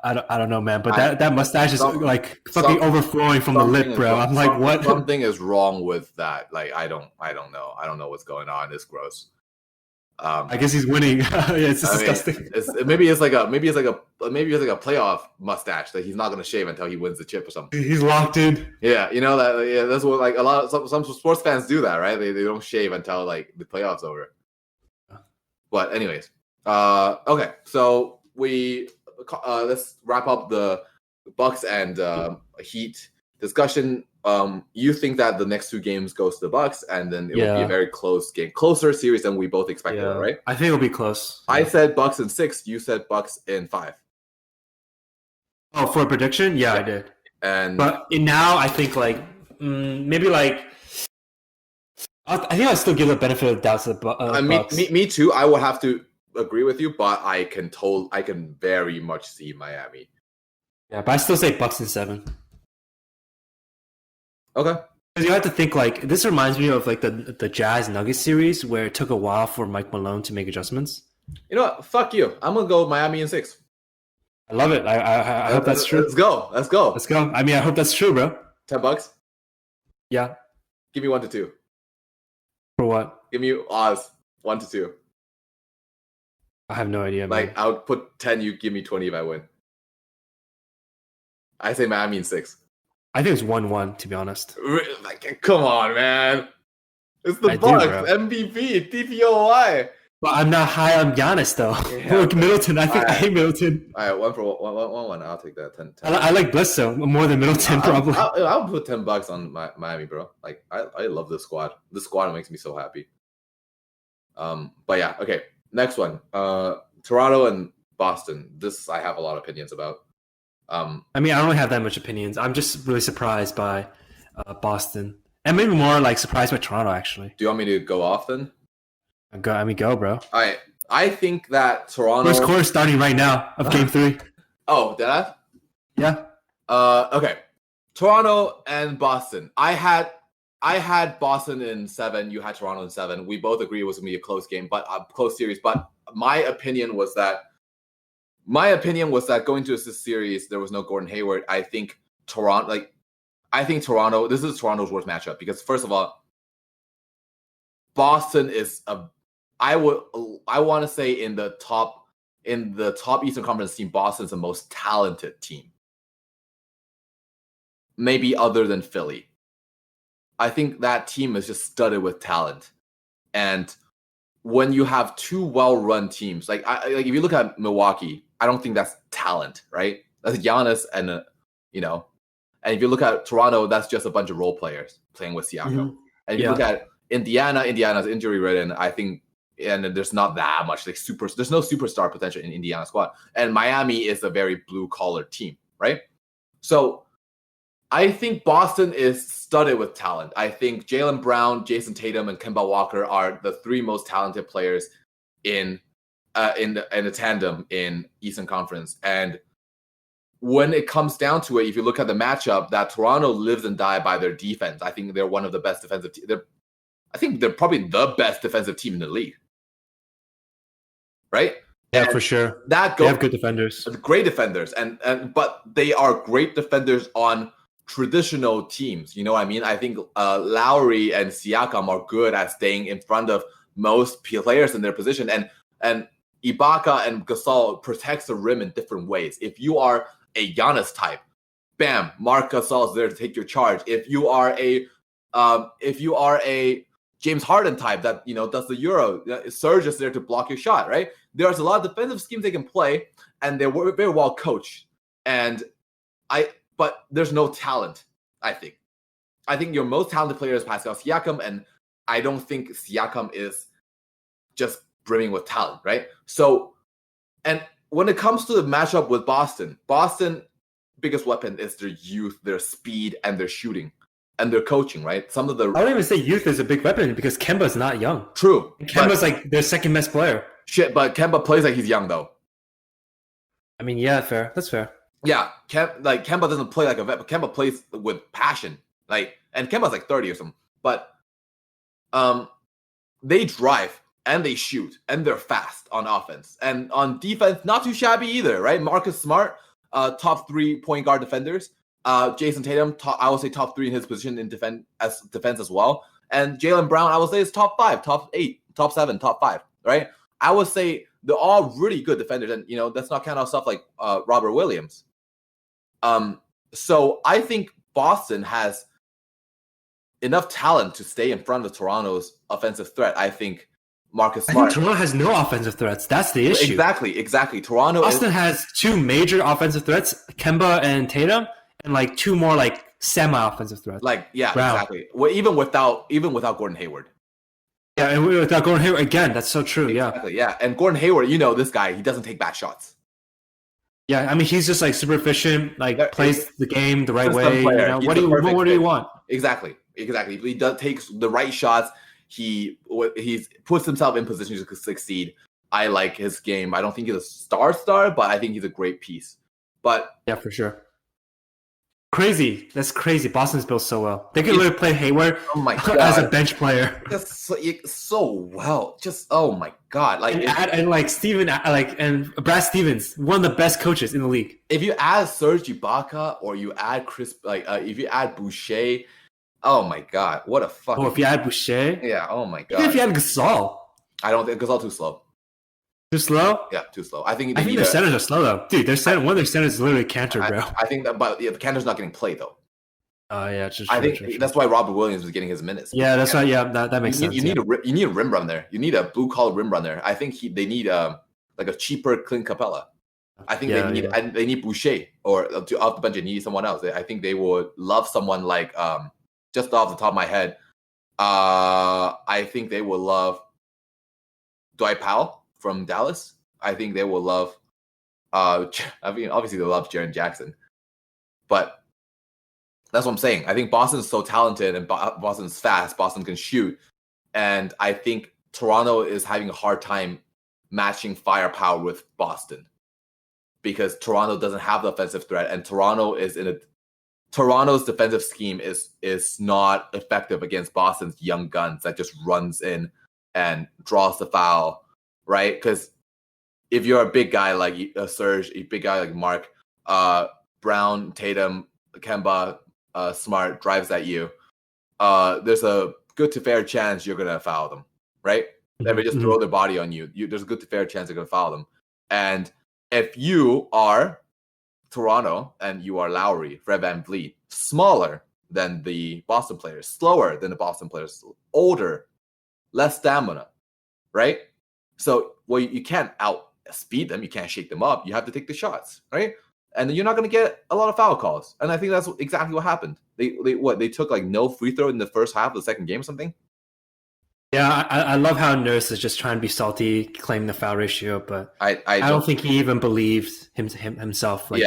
I don't know, man. But that mustache is like fucking overflowing from the lip, bro. I'm like, what? Something is wrong with that. Like, I don't know. I don't know what's going on. It's gross. I guess he's winning. It's disgusting. Maybe it's like a playoff mustache that he's not gonna shave until he wins the chip or something. He's locked in. Yeah, that. Yeah, that's what like a lot of some sports fans do that, right? They don't shave until like the playoffs over. But anyways, okay. So let's wrap up the Bucks and Heat discussion. You think that the next two games goes to the Bucks, and then it will be a very close game, closer series than we both expected, right? I think it'll be close. I said Bucks in 6. You said Bucks in 5. Oh, for a prediction? Yeah, I did. But now I think like maybe like I think I'll still give the benefit of the doubt to the Bucks. Me too. I will have to agree with you, but I can very much see Miami. Yeah, but I still say Bucks in 7. Okay. Because you have to think like this reminds me of like the Jazz Nuggets series where it took a while for Mike Malone to make adjustments. You know what? Fuck you. I'm gonna go Miami in 6. I love it. I hope that's true. Let's go. I mean, I hope that's true, bro. $10. Yeah. Give me 1 to 2. For what? Give me odds 1 to 2. I have no idea. Like man. I would put 10. You give me 20 if I win. I say Miami in 6. I think it's 1-1, to be honest. Like, come on, man. It's the Bucks, MVP, DPOY. But I'm not high on Giannis, though. Yeah, look, Middleton. I hate Middleton. All right, 1 for 1. I'll take that. 10. I like Bledsoe more than Middleton, probably. I'll put $10 on Miami, bro. Like, I love this squad. This squad makes me so happy. But yeah, okay. Next one. Toronto and Boston. This I have a lot of opinions about. I mean, I don't really have that much opinions. I'm just really surprised by Boston, and maybe more like surprised by Toronto. Actually, do you want me to go off then? Go, bro. All right. I think that Toronto. First quarter starting right now of Game 3. Oh, did I? Yeah. Okay. Toronto and Boston. I had I had Boston in 7. You had Toronto in 7. We both agree it was going to be a close game, but a close series. But my opinion was that going to this series, there was no Gordon Hayward. I think Toronto. This is Toronto's worst matchup because first of all, Boston is I want to say in the top Eastern Conference team, Boston's the most talented team. Maybe other than Philly. I think that team is just studded with talent. And when you have two well-run teams, like if you look at Milwaukee, I don't think that's talent, right? That's Giannis and and if you look at Toronto, that's just a bunch of role players playing with Siakam. Mm-hmm. And if you look at Indiana's injury-ridden, I think, and there's not that much there's no superstar potential in Indiana squad. And Miami is a very blue-collar team, right? So I think Boston is studded with talent. I think Jaylen Brown, Jason Tatum, and Kemba Walker are the 3 most talented players in the tandem in Eastern Conference. And when it comes down to it, if you look at the matchup, that Toronto lives and dies by their defense. I think they're one of the best defensive teams. I think they're probably the best defensive team in the league. Right? Yeah, and for sure. They have good defenders. Great defenders. But they are great defenders on traditional teams. You know what I mean? I think Lowry and Siakam are good at staying in front of most players in their position. And Ibaka and Gasol protects the rim in different ways. If you are a Giannis type, bam, Marc Gasol is there to take your charge. If you are a James Harden type that does the Euro, Serge is there to block your shot, right? There's a lot of defensive schemes they can play, and they're very well coached. But there's no talent, I think. I think your most talented player is Pascal Siakam, and I don't think Siakam is just brimming with talent, right? So, and when it comes to the matchup with Boston biggest weapon is their youth, their speed, and their shooting, and their coaching, right? I don't even say youth is a big weapon because Kemba's not young. True. Kemba's like their second best player. Shit, but Kemba plays like he's young, though. I mean, yeah, fair. That's fair. Yeah, Kemba doesn't play like a vet, but Kemba plays with passion. And Kemba's like 30 or something. But they drive and they shoot and they're fast on offense. And on defense, not too shabby either, right? Marcus Smart, top 3 point guard defenders. Jason Tatum, I would say top 3 in his position in defense as well. And Jaylen Brown, I would say is top 5, top 8, top 7, top 5, right? I would say they're all really good defenders. And, let's not count out stuff like Robert Williams. So I think Boston has enough talent to stay in front of Toronto's offensive threat. I think Marcus Smart. I think Toronto has no offensive threats. That's the issue. Exactly. Boston has 2 major offensive threats, Kemba and Tatum, and like 2 more like semi-offensive threats. Brown. Exactly. Well, even without Gordon Hayward. Yeah, and without Gordon Hayward again, that's so true. Exactly, yeah. And Gordon Hayward, this guy, he doesesn't take bad shots. Yeah, I mean he's just like super efficient, plays the game the right way. What do you want? Exactly. He takes the right shots. He puts himself in positions to succeed. I like his game. I don't think he's a star, but I think he's a great piece. But yeah, for sure. Crazy. That's crazy. Boston's built so well. They could literally play Hayward as a bench player. Just so well. Just oh my god. And Brad Stevens, one of the best coaches in the league. If you add Serge Ibaka or you add if you add Boucher, oh my god, what a fucking. If you add Boucher, yeah. Oh my god. Even if you add Gasol, I don't think Gasol too slow. Too slow? Yeah, too slow. I think their centers are slow though, dude. One of their centers is literally Cantor, bro. I think that, but the Cantor's not getting played though. Yeah, it's just. I think that's why Robert Williams was getting his minutes. Yeah, that's why. Yeah, that makes sense. You need a rim run there. You need a blue collar rim runner. I think they need a cheaper Clint Capella. I think they need Boucher or off the bench. They need someone else. I think they would love someone like just off the top of my head. I think they will love Dwight Powell from Dallas. I think they will love. Obviously they love Jaren Jackson, but that's what I'm saying. I think Boston's so talented and Boston's fast. Boston can shoot, and I think Toronto is having a hard time matching firepower with Boston because Toronto doesn't have the offensive threat, and Toronto is in Toronto's defensive scheme is not effective against Boston's young guns that just runs in and draws the foul, right? Because if you're a big guy like Serge, a big guy like Mark, Brown, Tatum, Kemba, Smart drives at you, there's a good to fair chance you're going to foul them, right? If they just throw their body on you, there's a good to fair chance you're going to foul them. And if you are Toronto and you are Lowry, Fred VanVleet, smaller than the Boston players, slower than the Boston players, older, less stamina, right? So, well, you can't outspeed them. You can't shake them up. You have to take the shots, right? And you're not going to get a lot of foul calls. And I think that's exactly what happened. They took like no free throw in the first half of the second game or something? Yeah, I love how Nurse is just trying to be salty, claim the foul ratio, but I don't think he even believes himself. Like,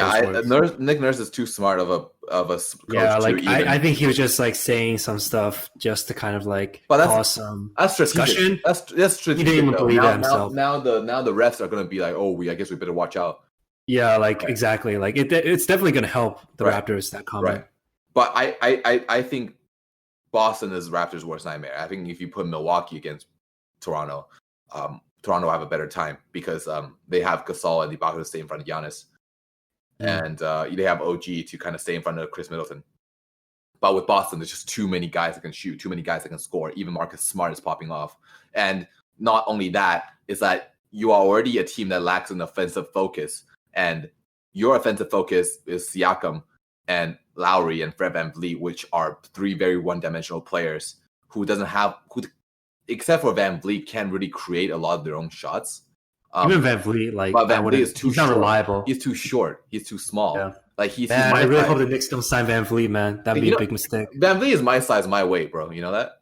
Nick Nurse is too smart of a coach. Yeah, like I think he was just like saying some stuff just to kind of like cause some discussion. That's strategic. He didn't even believe it himself. Now the refs are going to be like, oh, I guess we better watch out. Yeah, like exactly. Like it's definitely going to help the Raptors, that comment. Right. But I think Boston is Raptors' worst nightmare. I think if you put Milwaukee against Toronto, Toronto will have a better time because they have Gasol and Ibaka to stay in front of Giannis. And they have OG to kind of stay in front of Chris Middleton. But with Boston, there's just too many guys that can shoot, too many guys that can score. Even Marcus Smart is popping off. And not only that, is that you are already a team that lacks an offensive focus. And your offensive focus is Siakam and Lowry and Fred VanVleet, which are three very one-dimensional players who except for VanVleet, can't really create a lot of their own shots. Even VanVleet, like, but VanVleet is too short. Not reliable. He's too short. He's too small. Yeah. Like I really hope the Knicks don't sign VanVleet, man. That'd be a big mistake. VanVleet is my size, my weight, bro. You know that?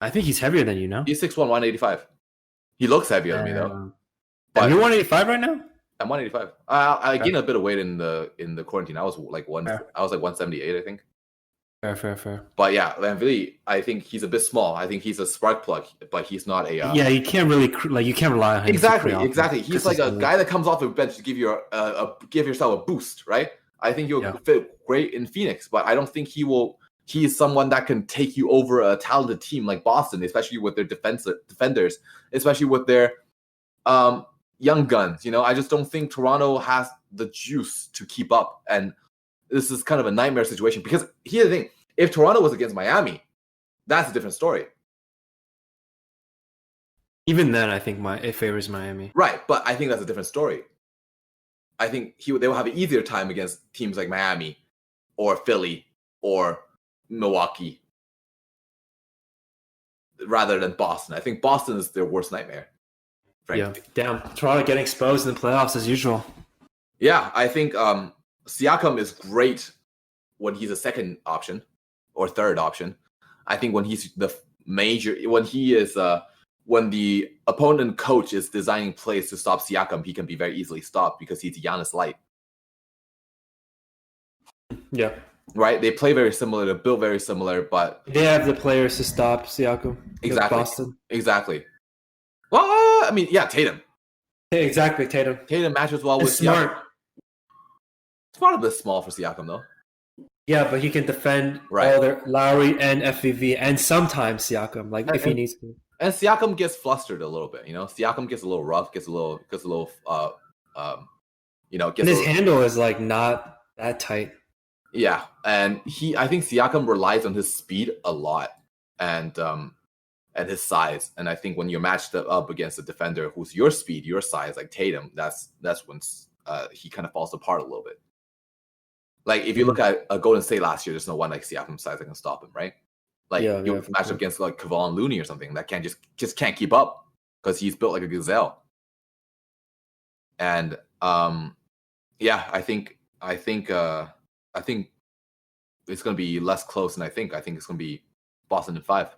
I think he's heavier than you, know? He's 6'1", 185. He looks heavier than me, though. But you're 185 right now? I'm 185. I gained a bit of weight in the quarantine. I was like 178, I think. Fair. But yeah, VanVleet, I think he's a bit small. I think he's a spark plug, but he's not a. You can't really you can't rely on him. Exactly. He's like a guy that comes off the bench to give you give yourself a boost, right? I think he'll fit great in Phoenix, but I don't think he will. He is someone that can take you over a talented team like Boston, especially with their defenders, especially with their young guns. You know, I just don't think Toronto has the juice to keep up, and this is kind of a nightmare situation because here's the thing: if Toronto was against Miami, that's a different story. Even then, I think it favors Miami. Right, but I think that's a different story. I think they will have an easier time against teams like Miami or Philly or Milwaukee rather than Boston. I think Boston is their worst nightmare. Frankly. Yeah, damn. Toronto getting exposed in the playoffs as usual. Yeah, I think Siakam is great when he's a second option or third option. I think when he's when the opponent coach is designing plays to stop Siakam, he can be very easily stopped because he's Giannis light. Yeah. Right? They play very similar, they're built very similar, but they have the players to stop Siakam. Exactly. Boston. Exactly. Well, I mean, yeah, Tatum. Exactly, Tatum. Tatum matches well with Smart. Siakam. Smart a bit small for Siakam, though. Yeah, but he can defend all their Lowry and FVV and sometimes Siakam, if he needs to. And Siakam gets flustered a little bit, you know. Siakam gets a little rough, gets a little, and his handle is like not that tight. Yeah, and I think Siakam relies on his speed a lot, and his size. And I think when you're matched up against a defender who's your speed, your size, like Tatum, that's when he kind of falls apart a little bit. Like if you look at Golden State last year, there's no one like Siakam size that can stop him, right? Like you match up against like Kevon Looney or something that can't just can't keep up because he's built like a gazelle. And I think it's gonna be less close, and I think it's gonna be Boston in 5.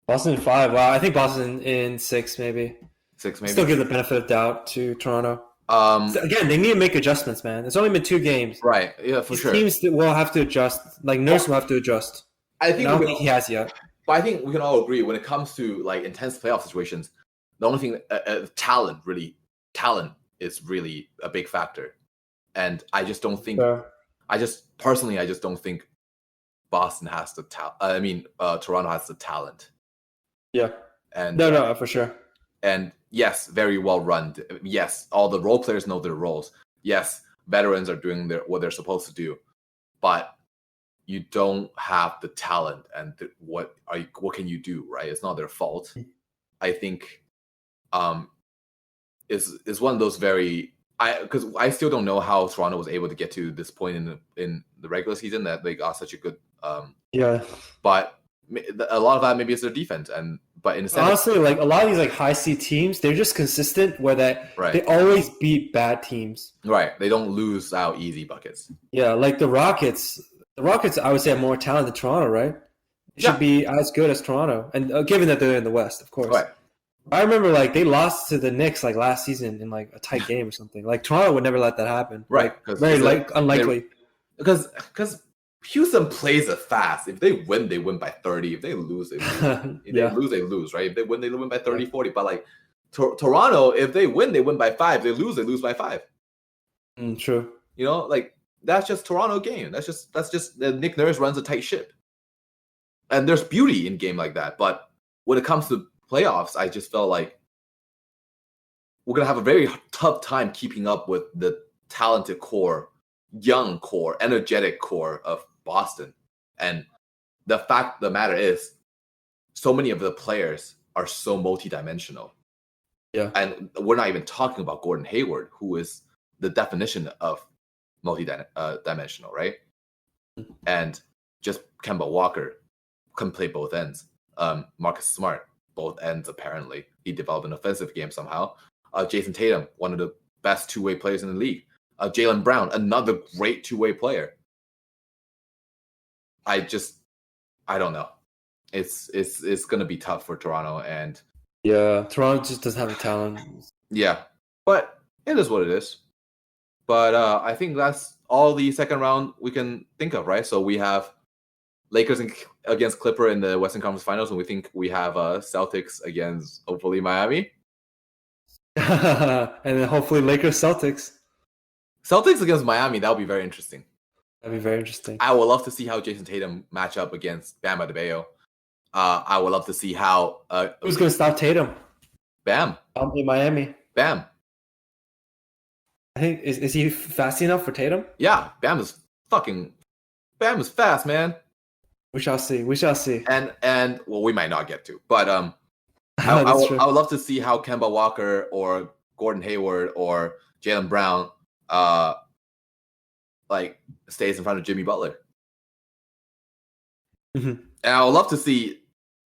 Boston in 5. Wow, I think Boston in 6 maybe. 6 maybe. Still give the benefit of doubt to Toronto. Again, they need to make adjustments, man. It's only been 2 games. Right. Yeah, for sure. Teams will have to adjust. Like Nurse will have to adjust. I don't think he has yet. But I think we can all agree when it comes to like intense playoff situations, the only thing talent is really a big factor. And I just don't think I just don't think Boston has the talent. Toronto has the talent. Yeah. And No, for sure. And yes, very well run. Yes, all the role players know their roles. Yes, veterans are doing what they're supposed to do, but you don't have the talent. And what can you do? Right? It's not their fault. I think, is one of those because I still don't know how Toronto was able to get to this point in the regular season that they got such a good but a lot of that maybe is their defense but in honestly, like a lot of these like high seed teams, they're just consistent where they always beat bad teams. Right, they don't lose out easy buckets. Yeah, like the Rockets. The Rockets, I would say, have more talent than Toronto, right? They should be as good as Toronto, and given that they're in the West, of course. Right. I remember like they lost to the Knicks like last season in like a tight game or something. Like Toronto would never let that happen. Right. Like, very unlikely. Because Houston plays it fast. If they win, they win by 30. If they lose, they lose. If they lose, they lose, right? If they win by 30, 40. But like Toronto, if they win by 5. They lose by 5. True. You know, like that's just Toronto game. That's just Nick Nurse runs a tight ship. And there's beauty in game like that. But when it comes to playoffs, I just felt like we're going to have a very tough time keeping up with the talented core, young core, energetic core of Boston. And the fact of the matter is, so many of the players are so multidimensional. Yeah. And we're not even talking about Gordon Hayward, who is the definition of multidimensional, right? And just Kemba Walker can play both ends. Marcus Smart, both ends apparently. He developed an offensive game somehow. Jason Tatum, one of the best two-way players in the league. Jaylen Brown, another great two-way player. I don't know. It's going to be tough for Toronto, and Toronto just doesn't have the talent. Yeah, but it is what it is. But I think that's all the second round we can think of, right? So we have Lakers against Clipper in the Western Conference Finals, and we think we have Celtics against hopefully Miami. And then hopefully Lakers Celtics. Celtics against Miami, that would be very interesting. That'd be very interesting. I would love to see how Jason Tatum match up against Bam Adebayo. I would love to see how who's going to stop Tatum? Bam. In Miami. Bam. I think is he fast enough for Tatum? Yeah, Bam is fast, man. We shall see. And well, we might not get to, but I would love to see how Kemba Walker or Gordon Hayward or Jaylen Brown like stays in front of Jimmy Butler. Mm-hmm. And I would love to see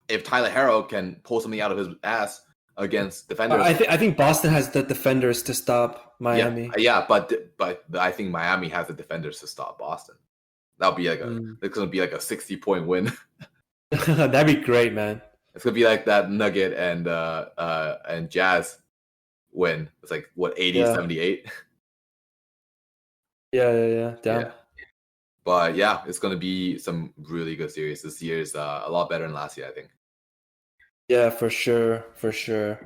if Tyler Herro can pull something out of his ass against defenders. I think Boston has the defenders to stop Miami. Yeah, but I think Miami has the defenders to stop Boston. That'll be like it's gonna be like a 60-point win. That'd be great, man. It's gonna be like that Nugget and Jazz win. It's like what 80-78. Yeah. Damn. Yeah. But yeah, it's gonna be some really good series. This year is a lot better than last year, I think. Yeah, for sure.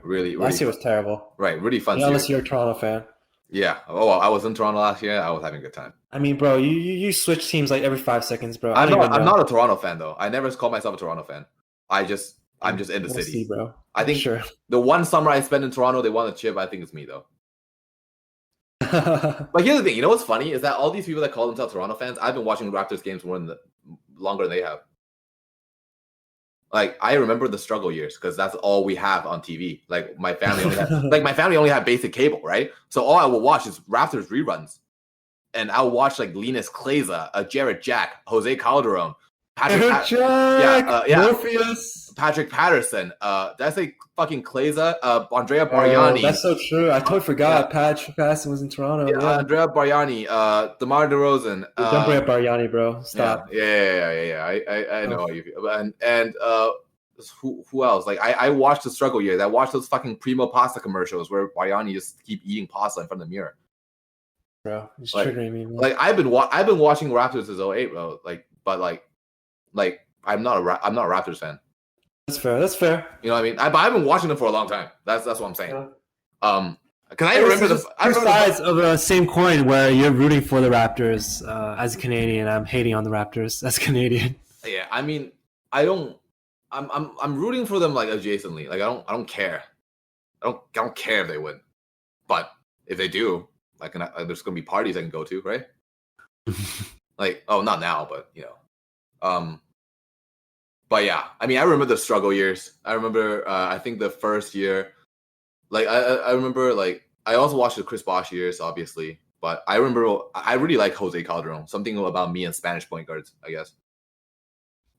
Really last year was terrible. Right, really fun. Unless you're a Toronto fan. Yeah. Oh, I was in Toronto last year. I was having a good time. I mean, bro, you switch teams like every 5 seconds, bro. I'm not a Toronto fan though. I never call myself a Toronto fan. I'm just in the city, see, bro. I think the one summer I spent in Toronto, they won a chip. I think it's me though. But here's the thing. You know what's funny is that all these people that call themselves Toronto fans, I've been watching Raptors games longer than they have. Like I remember the struggle years because that's all we have on TV. Like my family only had basic cable, right? So all I will watch is Raptors reruns, and I'll watch like Linus Kleza, Jared Jack, Jose Calderon, Morpheus, Patrick Patterson. Did I say fucking Kleza? Andrea Bargnani. That's so true. I totally forgot Patrick Patterson was in Toronto. Yeah. Andrea Bargnani, DeMar DeRozan. Don't bring up Bargnani, bro. Stop. Yeah. I know how you feel. And who else? Like I watched the struggle years. I watched those fucking Primo pasta commercials where Bargnani just keep eating pasta in front of the mirror. Bro, it's triggering me. Man. Like I've been watching Raptors since 08, bro. Like I'm not a Raptors fan. That's fair. You know what I mean? I've been watching them for a long time. That's what I'm saying. Yeah. Because I remember two sides of the same coin where you're rooting for the Raptors as a Canadian. I'm hating on the Raptors as a Canadian. Yeah, I mean, I'm rooting for them like adjacently. Like I don't care. I don't care if they win, but if they do, there's gonna be parties I can go to, right? Like, oh, not now, but but yeah, I mean, I remember the struggle years. I remember, I think the first year, like I remember, like I also watched the Chris Bosh years, obviously, but I remember I really like Jose Calderon. Something about me and Spanish point guards, I guess.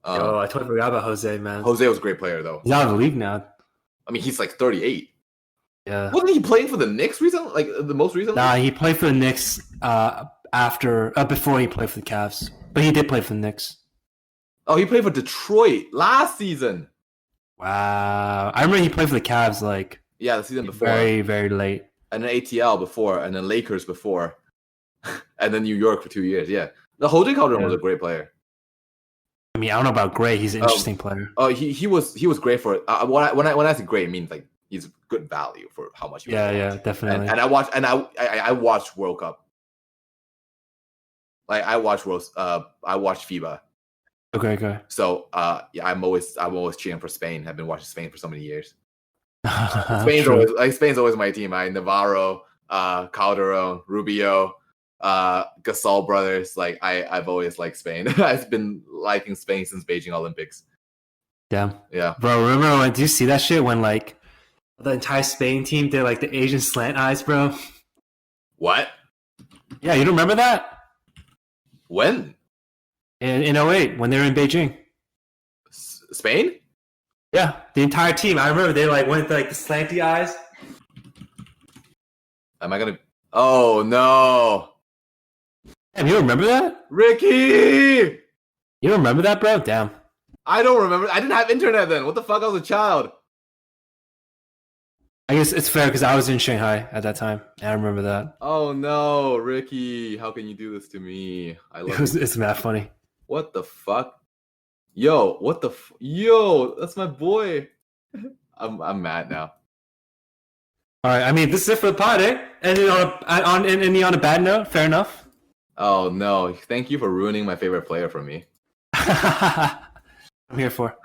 Yo, I totally forgot about Jose, man. Jose was a great player, though. He's out of the league now. I mean, he's like 38. Yeah. Wasn't he playing for the Knicks recently? Like the most recently? Nah, he played for the Knicks before he played for the Cavs. But he did play for the Knicks. Oh, he played for Detroit last season. Wow. I remember he played for the Cavs the season before. Very, very late. And then ATL before, and then Lakers before. And then New York for 2 years. Yeah. The Jose Calderon was a great player. I mean, I don't know about great. He's an interesting player. Oh, he was great for it. When I say great, it means like he's good value for how much. Yeah, definitely. And I watched World Cup. Like I watched FIBA. Okay. So I'm always cheering for Spain. I've been watching Spain for so many years. Spain's always my team. Navarro, Calderon, Rubio. Gasol brothers, like I've always liked Spain. I've been liking Spain since Beijing Olympics. Damn. Yeah. Bro, remember do you see that shit when like the entire Spain team did like the Asian slant eyes, bro? What? Yeah, you don't remember that? When? In 08, when they were in Beijing. Spain? Yeah, the entire team. I remember they like went like the slanty eyes. Am I gonna? Oh no! Damn, you don't remember that? Ricky! You don't remember that, bro? Damn. I don't remember. I didn't have internet then. What the fuck? I was a child. I guess it's fair because I was in Shanghai at that time. I remember that. Oh no, Ricky! How can you do this to me? It's mad funny. What the fuck? Yo, yo, that's my boy. I'm mad now. All right, I mean, this is it for the pod, eh? Ending on a bad note. Fair enough. Oh no! Thank you for ruining my favorite player for me. I'm here for.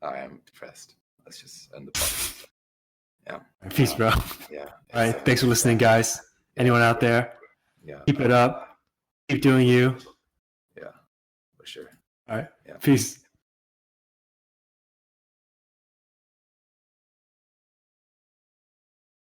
I am depressed. Let's just end the podcast. Yeah. Peace, bro. Yeah. All right. Thanks for listening, guys. Anyone out there? Yeah. Keep it up. Keep doing you. Yeah. For sure. All right. Yeah. Peace.